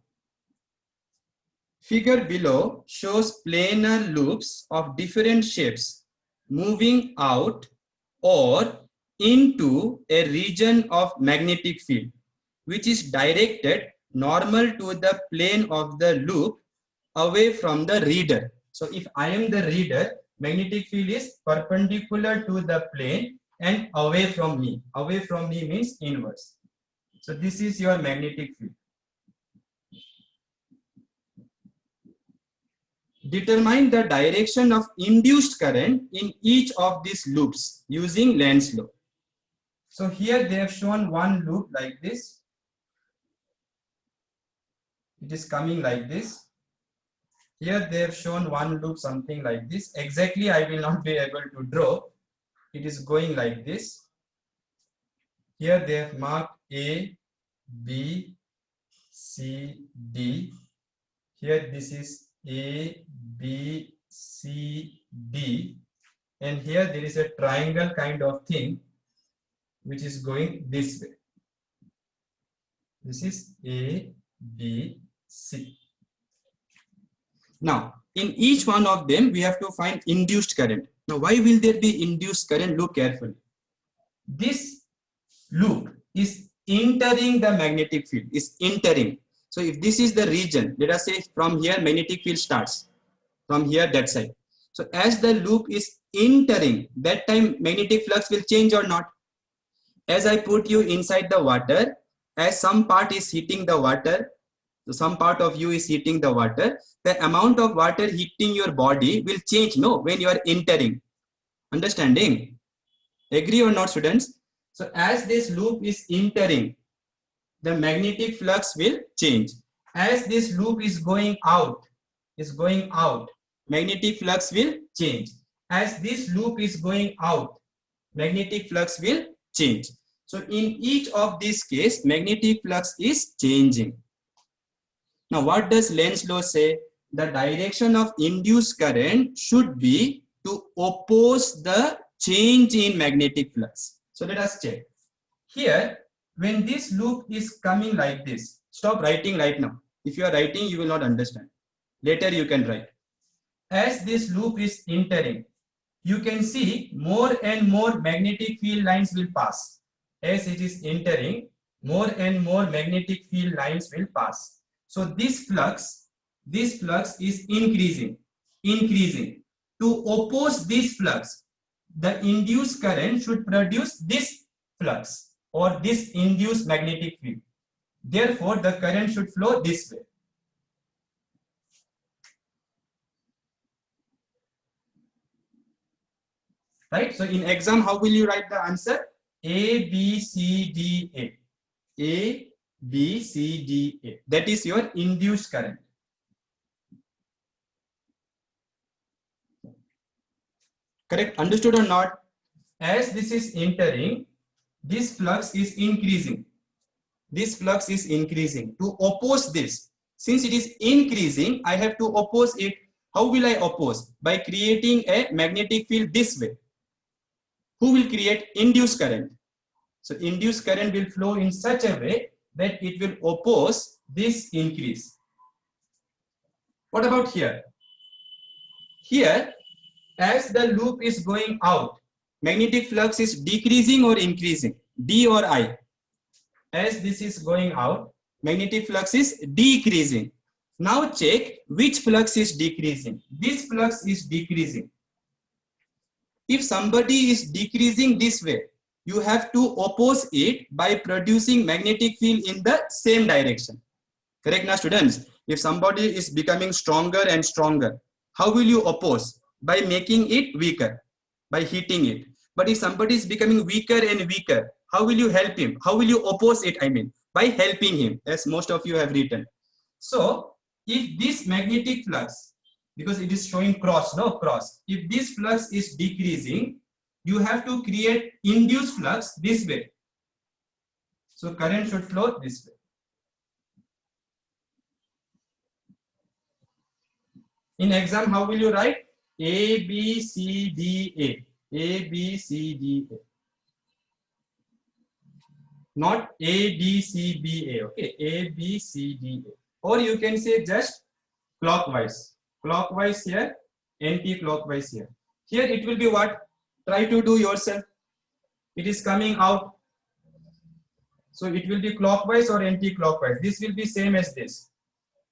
Figure below shows planar loops of different shapes moving out or into a region of magnetic field, which is directed normal to the plane of the loop away from the reader. So if I am the reader, magnetic field is perpendicular to the plane and away from me. Away from me means inverse. So this is your magnetic field. Determine the direction of induced current in each of these loops using Lenz law. So here they have shown one loop like this. It is coming like this. Here they have shown one loop something like this. Exactly I will not be able to draw. It is going like this. Here they have marked A, B, C, D. Here this is A, B, C, D. And here there is a triangle kind of thing which is going this way. This is A, B, C. Now, in each one of them, we have to find induced current. Now, why will there be induced current? Look carefully. This loop is entering the magnetic field, is entering. So, if this is the region, let us say from here, magnetic field starts. From here, that side. So, as the loop is entering, that time magnetic flux will change or not. As I put you inside the water, as some part is hitting the water, So some part of you is heating the water. The amount of water heating your body will change, no, when you are entering. Understanding? Agree or not, students? So as this loop is entering, the magnetic flux will change. As this loop is going out, magnetic flux will change. As this loop is going out, magnetic flux will change. So in each of these case, magnetic flux is changing. Now what does Lenz's law say? The direction of induced current should be to oppose the change in magnetic flux. So let us check. Here, when this loop is coming like this, stop writing right now. If you are writing, you will not understand. Later you can write. As this loop is entering, you can see more and more magnetic field lines will pass. As it is entering, more and more magnetic field lines will pass. So this flux is increasing. To oppose this flux, the induced current should produce this flux or this induced magnetic field. Therefore, the current should flow this way. Right? So in exam, how will you write the answer? A, B, C, D, A. A, B, C, D, A. That is your induced current. Correct? Understood or not? As this is entering, this flux is increasing. This flux is increasing. To oppose this, since it is increasing, I have to oppose it. How will I oppose? By creating a magnetic field this way. Who will create induced current? So induced current will flow in such a way that it will oppose this increase. What about here? Here, as the loop is going out, magnetic flux is decreasing or increasing? D or I? As this is going out, magnetic flux is decreasing. Now check which flux is decreasing. This flux is decreasing. If somebody is decreasing this way, you have to oppose it by producing magnetic field in the same direction. Correct now, students? If somebody is becoming stronger and stronger, how will you oppose? By making it weaker, by heating it. But if somebody is becoming weaker and weaker, how will you help him? How will you oppose it? I mean, by helping him, as most of you have written. So, if this magnetic flux, because it is showing cross, no cross. If this flux is decreasing, you have to create induced flux this way. So current should flow this way. In exam, how will you write? A, B, C, D, A. A, B, C, D, A. Not A, D, C, B, A. Okay, A, B, C, D, A. Or you can say just clockwise. Clockwise here, anti-clockwise here. Here it will be what? Try to do yourself. It is coming out. So it will be clockwise or anti-clockwise. This will be same as this.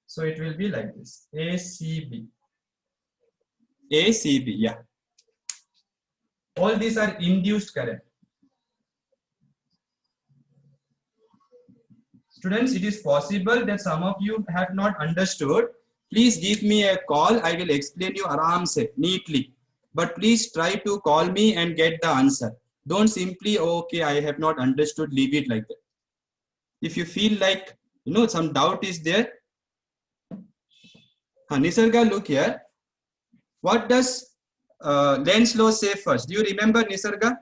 So it will be like this. ACB. ACB, yeah. All these are induced current. Students, it is possible that some of you have not understood. Please give me a call. I will explain you aram se, neatly. But please try to call me and get the answer. Don't simply, okay, I have not understood, leave it like that. If you feel like, some doubt is there. Nisarga, look here. What does Lenz's law say first? Do you remember, Nisarga?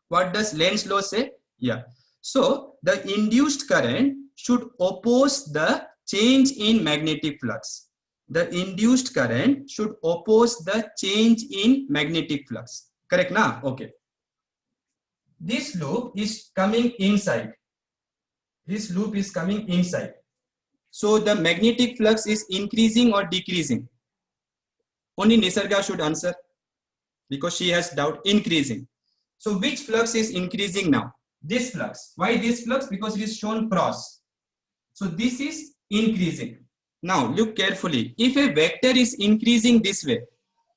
What does Lenz's law say? Yeah. So the induced current should oppose the change in magnetic flux. The induced current should oppose the change in magnetic flux. Correct now? Okay. This loop is coming inside. This loop is coming inside. So the magnetic flux is increasing or decreasing? Only Nisarga should answer because she has doubt. Increasing. So which flux is increasing now? This flux. Why this flux? Because it is shown cross. So this is increasing. Now look carefully. If a vector is increasing this way,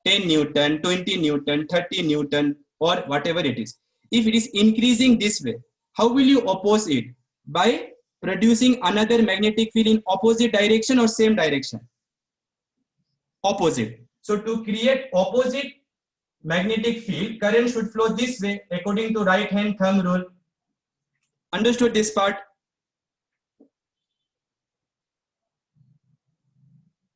10 Newton, 20 Newton, 30 Newton, or whatever it is. If it is increasing this way, how will you oppose it? By producing another magnetic field in opposite direction or same direction? Opposite. So to create opposite magnetic field, current should flow this way according to right hand thumb rule. Understood this part?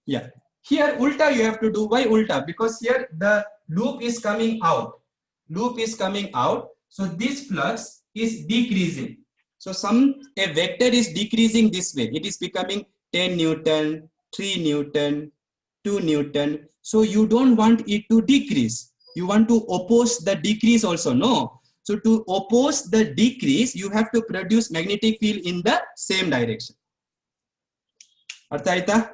Yeah. Here ulta you have to do. Why ulta? Because here the loop is coming out. Loop is coming out. So this flux is decreasing. So a vector is decreasing this way. It is becoming 10 Newton, 3 Newton, 2 Newton. So you don't want it to decrease. You want to oppose the decrease also. No. So to oppose the decrease, you have to produce magnetic field in the same direction. Artha aita?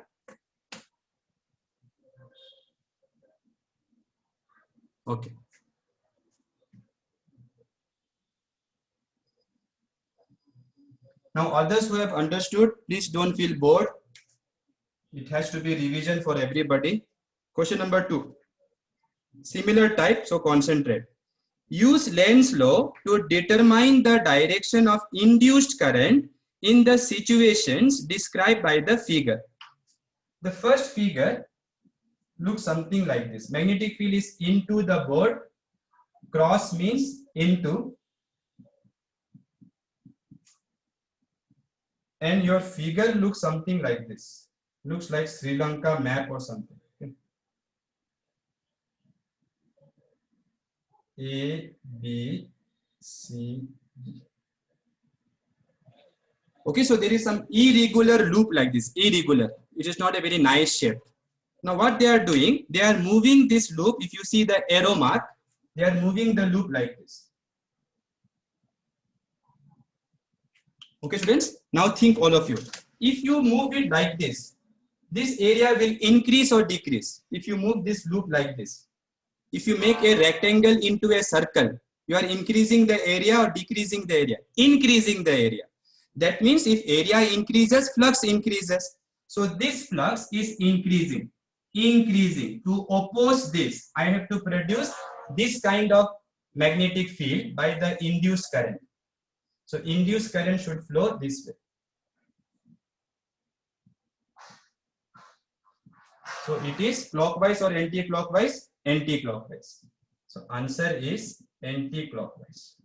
Okay. Now others who have understood, please don't feel bored. It has to be revision for everybody. Question number 2. Similar type, so concentrate. Use Lenz's law to determine the direction of induced current in the situations described by the figure. The first figure looks something like this. Magnetic field is into the board. Cross means into. And your figure looks something like this. Looks like Sri Lanka map or something. A, B, C, D. Okay, so there is some irregular loop like this, irregular. It is not a very nice shape. Now what they are doing, they are moving this loop. If you see the arrow mark, they are moving the loop like this. Okay, students, now think all of you. If you move it like this area will increase or decrease. If you move this loop like this, if you make a rectangle into a circle, you are increasing the area or decreasing the area? Increasing the area. That means if area increases, flux increases. So this flux is increasing. To oppose this, I have to produce this kind of magnetic field by the induced current. So induced current should flow this way. So it is clockwise or anti-clockwise? Anti-clockwise. So answer is anti-clockwise.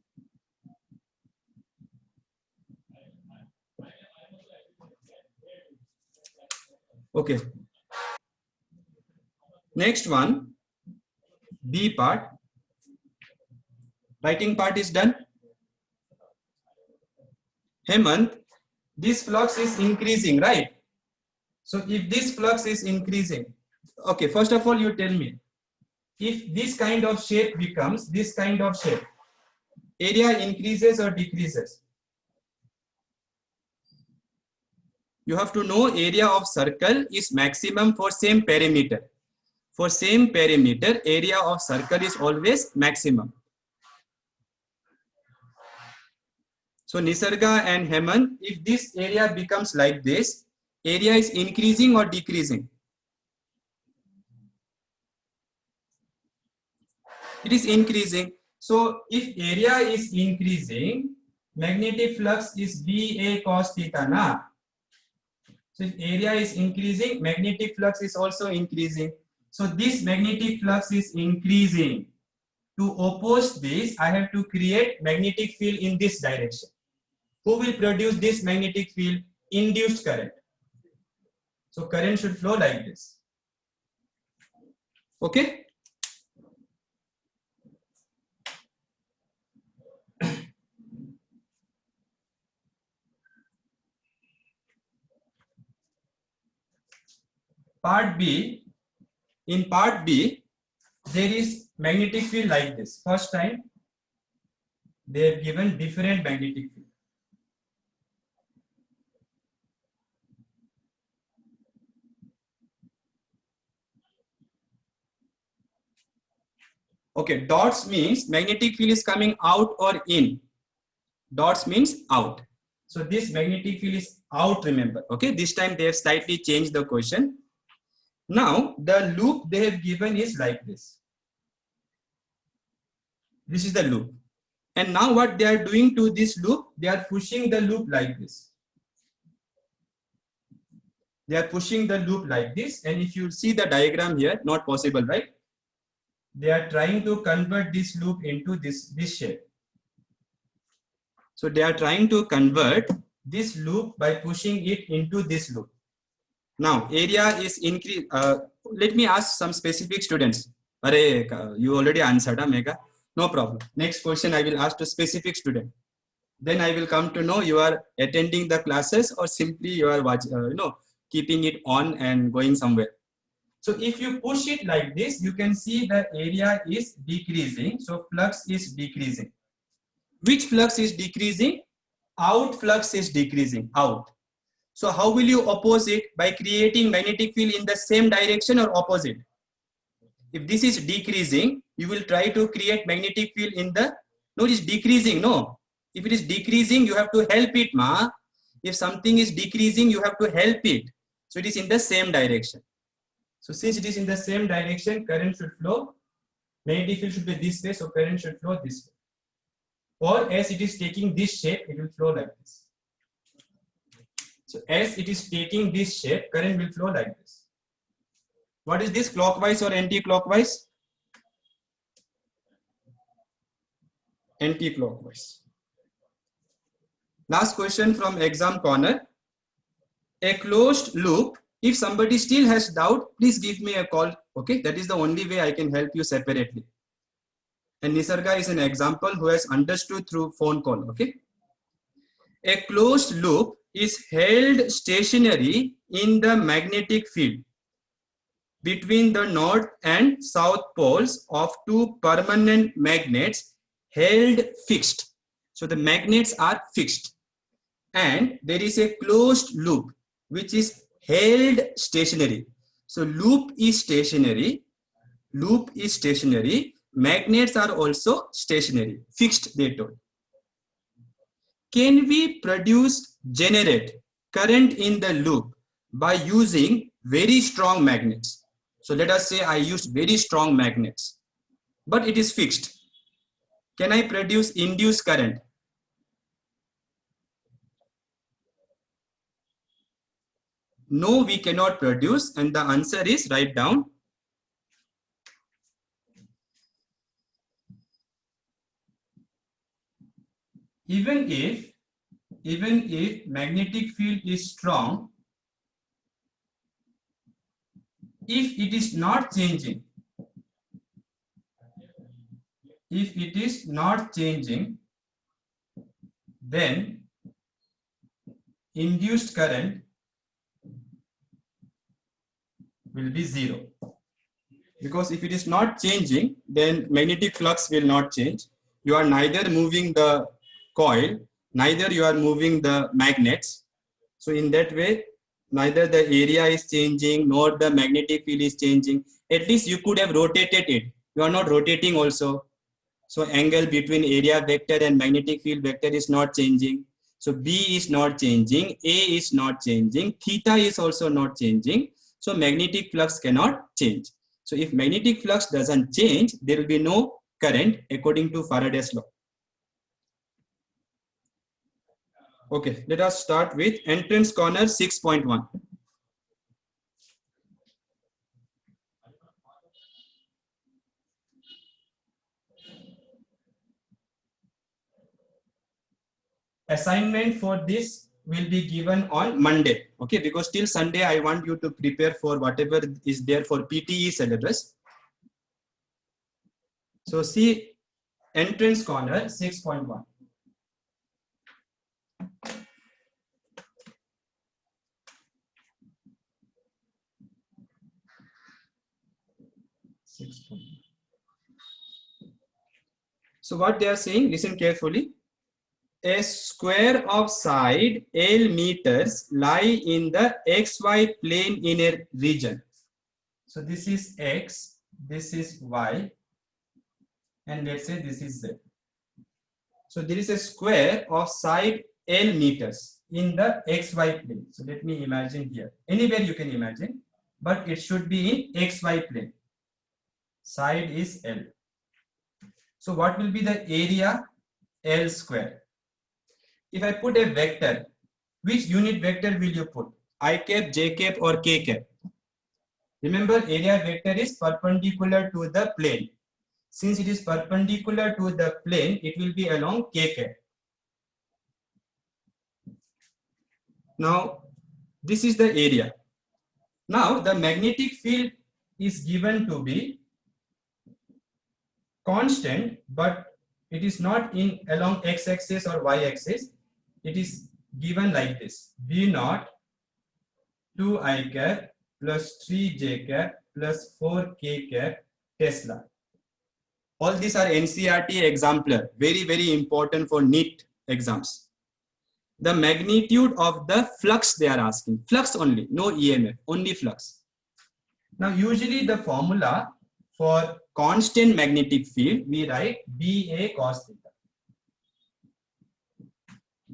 Okay. Next one, B part. Writing part is done. Hemant, this flux is increasing, right? So if this flux is increasing, okay, first of all, you tell me, if this kind of shape becomes this kind of shape, area increases or decreases? You have to know area of circle is maximum for same perimeter. For same perimeter, area of circle is always maximum. So Nisarga and Hemant, if this area becomes like this, area is increasing or decreasing? It is increasing. So if area is increasing, magnetic flux is BA cos theta na. So if area is increasing, magnetic flux is also increasing. So this magnetic flux is increasing. To oppose this, I have to create magnetic field in this direction. Who will produce this magnetic field? Induced current. So current should flow like this. Okay? Part B. In part B, there is magnetic field like this. First time, they have given different magnetic field. Okay, dots means magnetic field is coming out or in. Dots means out. So this magnetic field is out, remember. Okay, this time they have slightly changed the question. Now, the loop they have given is like this. This is the loop. And now what they are doing to this loop, they are pushing the loop like this. They are pushing the loop like this, and if you see the diagram here, not possible, right? They are trying to convert this loop into this shape. So they are trying to convert this loop by pushing it into this loop. Now area is increased. Let me ask some specific students. You already answered, Mega. No problem. Next question I will ask to specific student. Then I will come to know you are attending the classes or simply you are keeping it on and going somewhere. So if you push it like this, you can see the area is decreasing. So flux is decreasing. Which flux is decreasing? Out flux is decreasing, out. So how will you oppose it? By creating magnetic field in the same direction or opposite? If this is decreasing, you will try to create magnetic field in the, no, it is decreasing, no. If it is decreasing, you have to help it, ma. If something is decreasing, you have to help it. So it is in the same direction. So since it is in the same direction, current should flow. Magnetic field should be this way, so current should flow this way. Or as it is taking this shape, it will flow like this. So as it is taking this shape, current will flow like this. What is this, clockwise or anti-clockwise? Anti-clockwise. Last question from exam corner. A closed loop, if somebody still has doubt, please give me a call. Okay, that is the only way I can help you separately. And Nisarga is an example who has understood through phone call. Okay. A closed loop is held stationary in the magnetic field between the north and south poles of two permanent magnets held fixed. So the magnets are fixed. And there is a closed loop which is held stationary. So loop is stationary. Loop is stationary. Magnets are also stationary, fixed, they told. Can we generate current in the loop by using very strong magnets? So let us say I used very strong magnets, but it is fixed. Can I produce induced current? No, we cannot produce, and the answer is, write down. Even if magnetic field is strong, if it is not changing, then induced current will be zero. Because if it is not changing, then magnetic flux will not change. You are neither moving the coil, neither you are moving the magnets. So in that way, neither the area is changing nor the magnetic field is changing. At least you could have rotated it. You are not rotating also. So angle between area vector and magnetic field vector is not changing. So B is not changing, A is not changing, theta is also not changing. So magnetic flux cannot change. So if magnetic flux doesn't change, there will be no current according to Faraday's law. Okay, let us start with entrance corner 6.1. Assignment for this will be given on Monday. Okay, because till Sunday I want you to prepare for whatever is there for PTE syllabus. So see entrance corner 6.1. So what they are saying, listen carefully. A square of side L meters lie in the XY plane in a region. So this is X, this is Y, and let's say this is Z. So there is a square of side L meters in the XY plane. So let me imagine here. Anywhere you can imagine, but it should be in XY plane. Side is L. So what will be the area? L square. If I put a vector, which unit vector will you put? I cap, j cap or k cap. Remember, area vector is perpendicular to the plane. Since it is perpendicular to the plane, it will be along k cap. Now, this is the area. Now, the magnetic field is given to be constant, but it is not in along x-axis or y-axis. It is given like this: V naught 2i cap plus 3j cap plus 4k cap Tesla. All these are NCERT exemplar, very, very important for NEET exams. The magnitude of the flux they are asking, flux only, no EMF, only flux. Now, usually the formula for constant magnetic field, we write BA cos theta.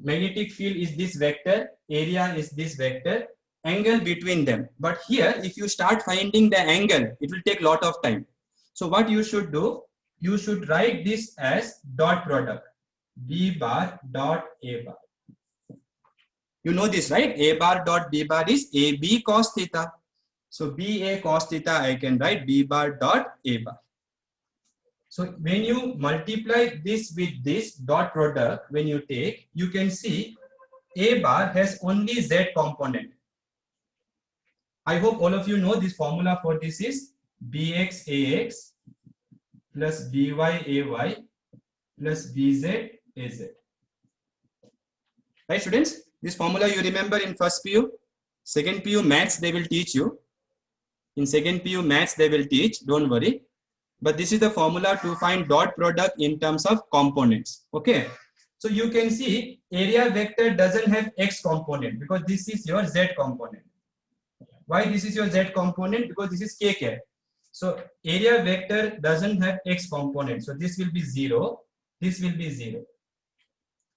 Magnetic field is this vector, area is this vector, angle between them. But here, if you start finding the angle, it will take a lot of time. So what you should do, you should write this as dot product, B bar dot A bar. You know this, right? A bar dot B bar is AB cos theta. So BA cos theta, I can write B bar dot A bar. So when you multiply this with this dot product, when you take, you can see A bar has only Z component. I hope all of you know this formula for this is BXAX plus BYAY plus BZAZ. Right, students? This formula you remember in first PU, second PU maths they will teach you. In second PU maths they will teach, don't worry. But this is the formula to find dot product in terms of components. Okay. So you can see area vector doesn't have X component because this is your Z component. Why this is your Z component? Because this is K cap. So area vector doesn't have X component. So this will be 0. This will be 0.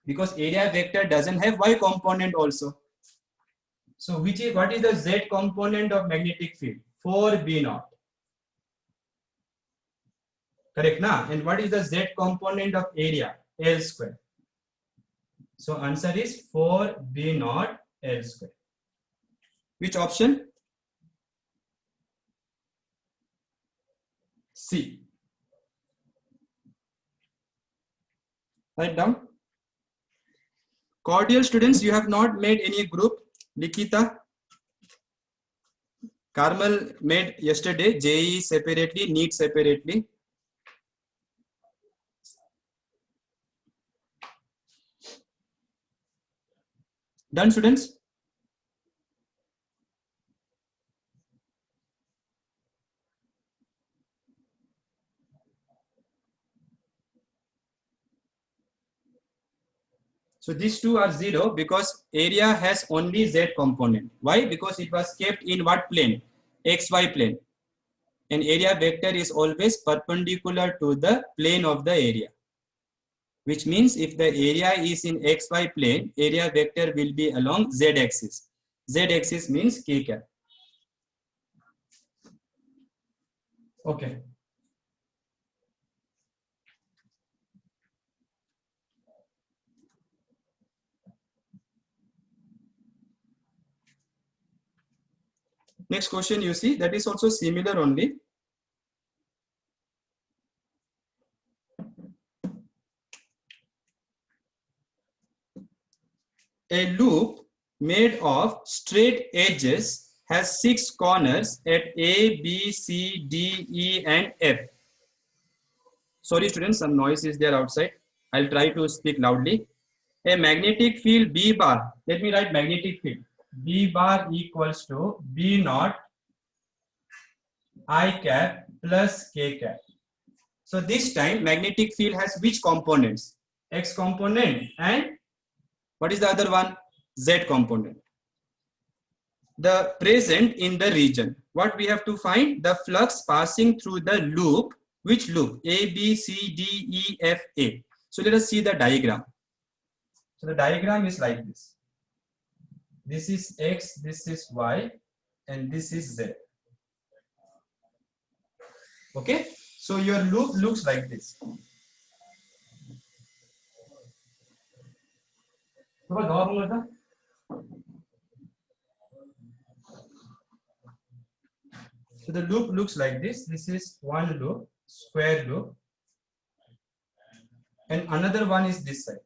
Because area vector doesn't have Y component also. So what is the Z component of magnetic field? 4B naught. Correct na? And what is the Z component of area? L square. So answer is 4B naught L square. Which option? C. Write down. Cordial students, you have not made any group. Likita, Carmel made yesterday, JE separately, NEET separately. Done, students? So these two are 0 because area has only Z component. Why? Because it was kept in what plane? XY plane. And area vector is always perpendicular to the plane of the area. Which means if the area is in XY plane, area vector will be along Z axis. Z axis means K cap. Okay. Next question you see, that is also similar only. A loop made of straight edges has 6 corners at A, B, C, D, E and F. Sorry students, some noise is there outside. I'll try to speak loudly. A magnetic field B bar, let me write magnetic field. B bar equals to B naught I cap plus K cap. So this time magnetic field has which components? X component and what is the other one? Z component. The present in the region. What we have to find? The flux passing through the loop. Which loop? A, B, C, D, E, F, A. So let us see the diagram. So the diagram is like this. This is X, this is Y, and this is Z. Okay? So your loop looks like this. So the loop looks like this. This is one loop, square loop, and another one is this side.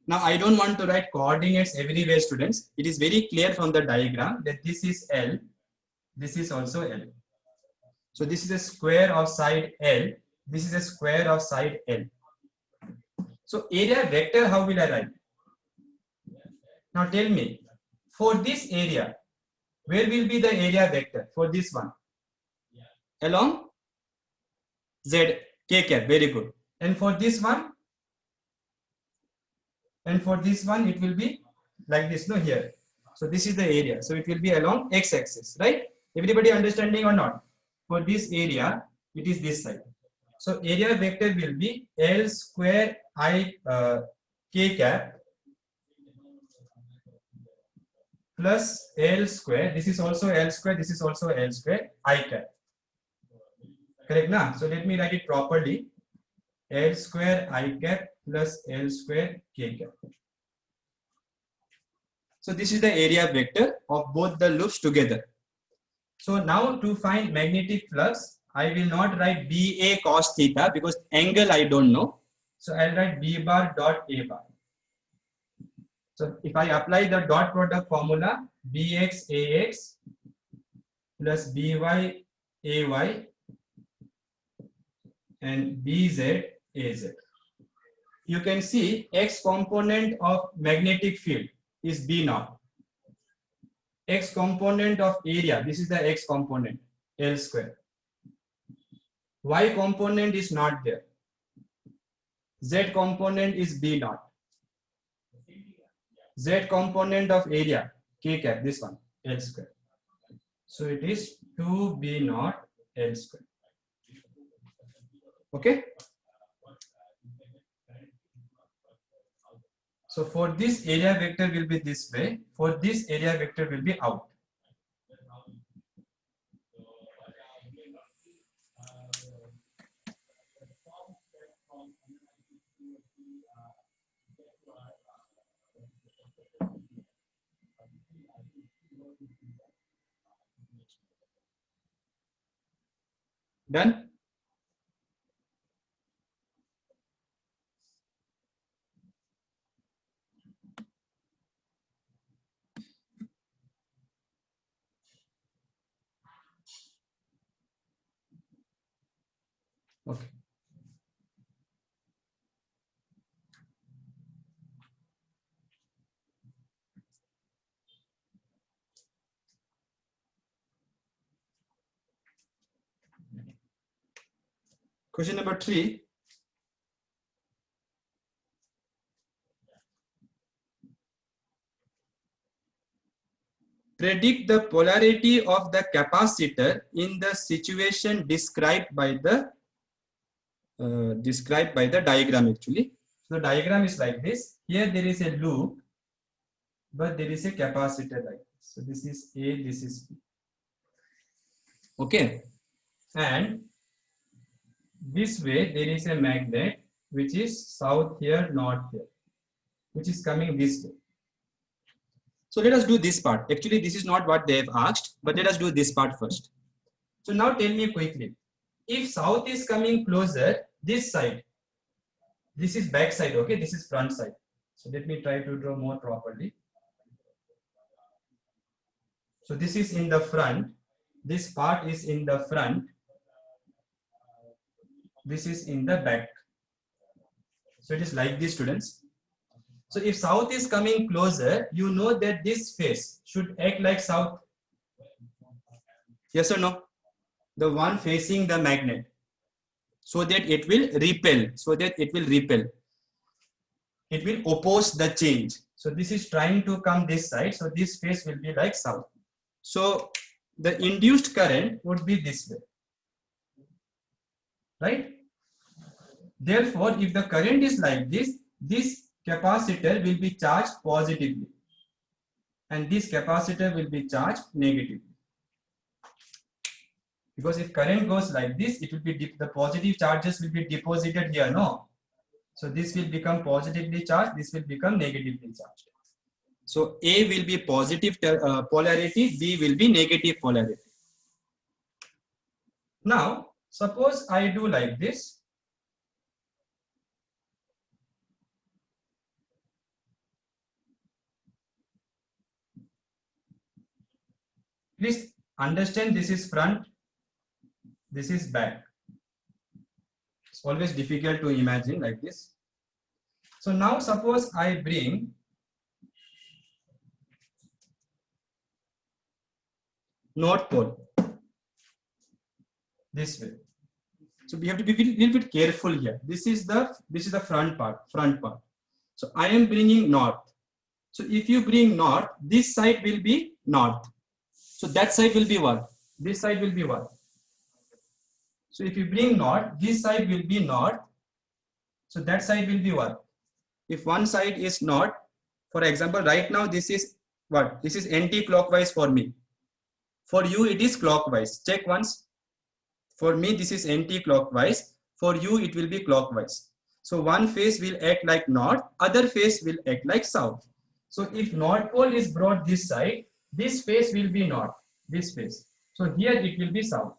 Now I don't want to write coordinates everywhere, students. It is very clear from the diagram that this is L, this is also L. So this is a square of side L, this is a square of side L. So area vector, how will I write? Now tell me, for this area, where will be the area vector for this one? Along Z, K cap, very good. And for this one? And for this one, it will be like this, no, here. So this is the area. So it will be along x-axis, right? Everybody understanding or not? For this area, it is this side. So area vector will be L square I K cap plus L square. This is also L square. This is also L square I cap. Correct now? So let me write it properly. L square I cap plus L square K cap. So this is the area vector of both the loops together. So now to find magnetic flux, I will not write BA cos theta because angle I don't know. So I'll write B bar dot A bar. So if I apply the dot product formula, BX AX plus BY AY and BZ AZ. You can see X component of magnetic field is B naught. X component of area, this is the X component, L square. Y component is not there. Z component is B naught. Z component of area, K cap, this one, L square. So it is 2B naught L square. Okay. So for this area vector will be this way. For this area vector will be out. Done? Okay. Question number 3. Predict the polarity of the capacitor in the situation described by the diagram actually. So the diagram is like this. Here there is a loop, but there is a capacitor like this. So this is A, this is B. Okay. And this way there is a magnet which is south here, north here, which is coming this way. So let us do this part. Actually, this is not what they have asked, but let us do this part first. So now tell me quickly, if south is coming closer, this side, this is back side, okay, this is front side. So let me try to draw more properly. So this is in the front, this part is in the front, this is in the back. So it is like this, students. So if south is coming closer, you know that this face should act like south. Yes or no? The one facing the magnet, so that it will repel, it will oppose the change. So this is trying to come this side, so this face will be like south. So the induced current would be this way, right? Therefore, if the current is like this, this capacitor will be charged positively and this capacitor will be charged negatively. Because if current goes like this, it will be the positive charges will be deposited here, no? So this will become positively charged, this will become negatively charged. So A will be positive polarity, B will be negative polarity. Now, suppose I do like this. Please understand, this is front, this is back. It's always difficult to imagine like this. So now suppose I bring North Pole this way. So we have to be a little bit careful here. This is the front part. So I am bringing north. So if you bring north, this side will be north. So that side will be what? This side will be what? So if you bring north, this side will be north. So that side will be what? If one side is north, for example, right now this is what? This is anti-clockwise for me. For you, it is clockwise. Check once. For me, this is anti-clockwise. For you, it will be clockwise. So one face will act like north, other face will act like south. So if North Pole is brought this side, this face will be north, this face. So here it will be south.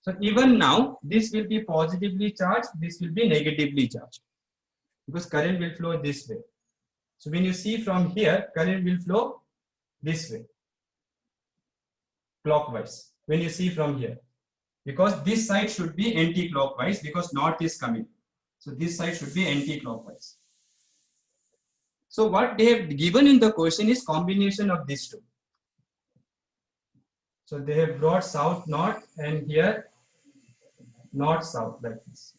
So even now, this will be positively charged, this will be negatively charged, because current will flow this way. So when you see from here, current will flow this way, clockwise, when you see from here. Because this side should be anti-clockwise, because north is coming. So this side should be anti-clockwise. So what they have given in the question is combination of these two. So they have brought south north and here north south like this.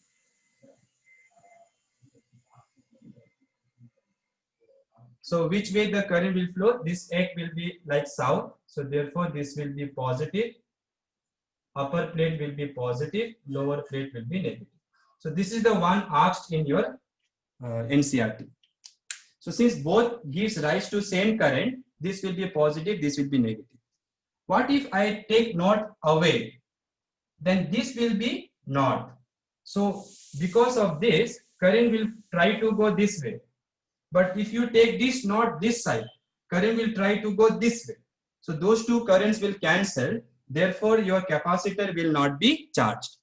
So which way the current will flow? This egg will be like south. So therefore this will be positive. Upper plate will be positive. Lower plate will be negative. So this is the one asked in your NCERT. So since both gives rise to same current, this will be positive, this will be negative. What if I take north away? Then this will be north. So because of this, current will try to go this way. But if you take this north this side, current will try to go this way. So those two currents will cancel. Therefore, your capacitor will not be charged.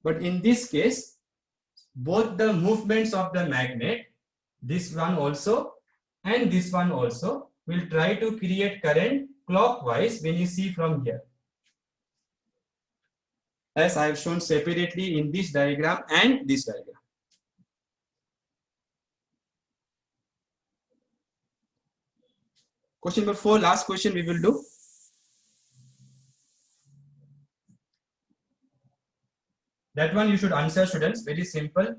But in this case, both the movements of the magnet, this one also and this one also, will try to create current clockwise when you see from here, as I have shown separately in this diagram and this diagram. Question number 4, last question we will do. That one you should answer, students, very simple.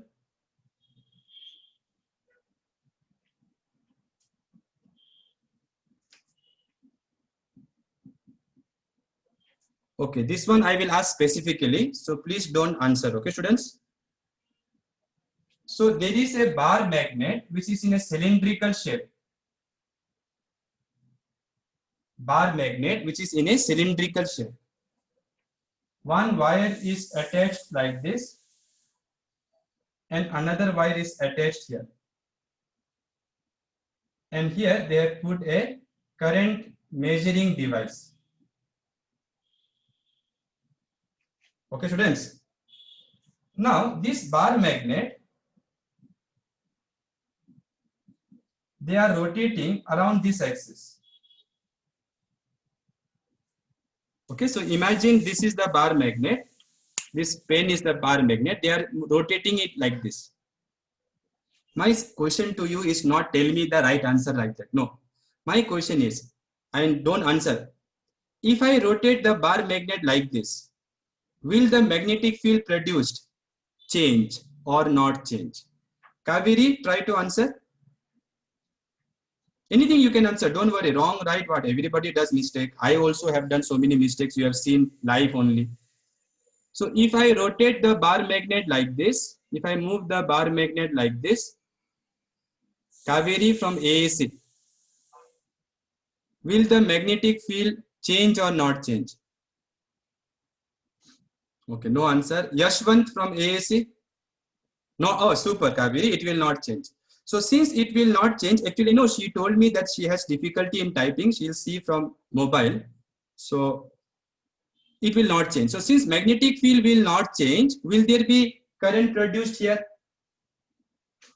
Okay, this one I will ask specifically, so please don't answer, okay, students? So there is a bar magnet which is in a cylindrical shape. Bar magnet which is in a cylindrical shape. One wire is attached like this and another wire is attached here. And here they have put a current measuring device. Okay, students. Now this bar magnet, they are rotating around this axis. Okay, so imagine this is the bar magnet. This pen is the bar magnet. They are rotating it like this. My question to you is not tell me the right answer like that. No. My question is, and don't answer. If I rotate the bar magnet like this, will the magnetic field produced change or not change? Kaveri, try to answer. Anything you can answer. Don't worry. Wrong, right, what? Everybody does mistake. I also have done so many mistakes. You have seen live only. So if I rotate the bar magnet like this, if I move the bar magnet like this, Kaveri from AAC, will the magnetic field change or not change? Okay, no answer. Yashwant from AAC? No, oh, super, Kaveri, it will not change. So since it will not change, actually, no, she told me that she has difficulty in typing. She'll see from mobile. So it will not change. So since magnetic field will not change, will there be current produced here?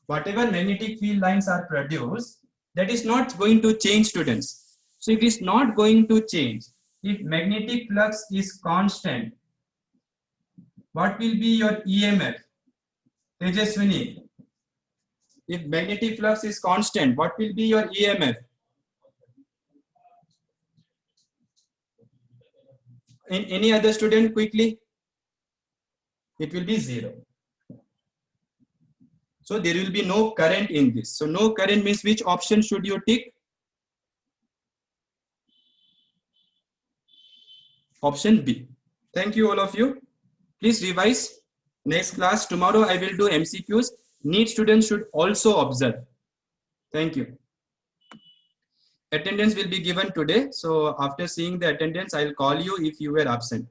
Whatever magnetic field lines are produced, that is not going to change, students. So it is not going to change. If magnetic flux is constant, what will be your EMF? Tejaswini, if magnetic flux is constant, what will be your EMF? In any other student, quickly? It will be 0. So there will be no current in this. So no current means which option should you tick? Option B. Thank you all of you. Please revise. Next class, tomorrow I will do MCQs. NEET students should also observe. Thank you. Attendance will be given today. So after seeing the attendance, I'll call you if you were absent.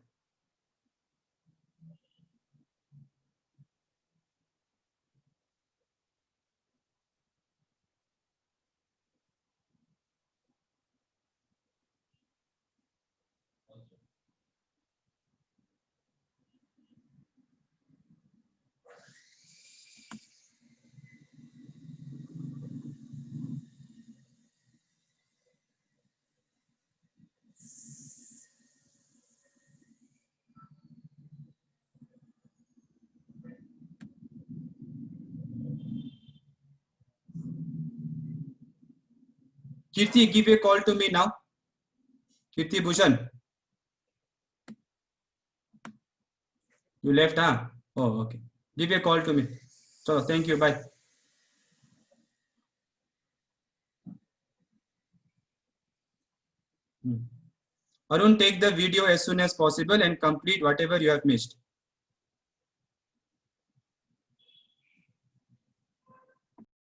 Kirti, give a call to me now. Kirti Bhushan. You left, huh? Oh, okay. Give a call to me. So thank you. Bye. Arun, take the video as soon as possible and complete whatever you have missed.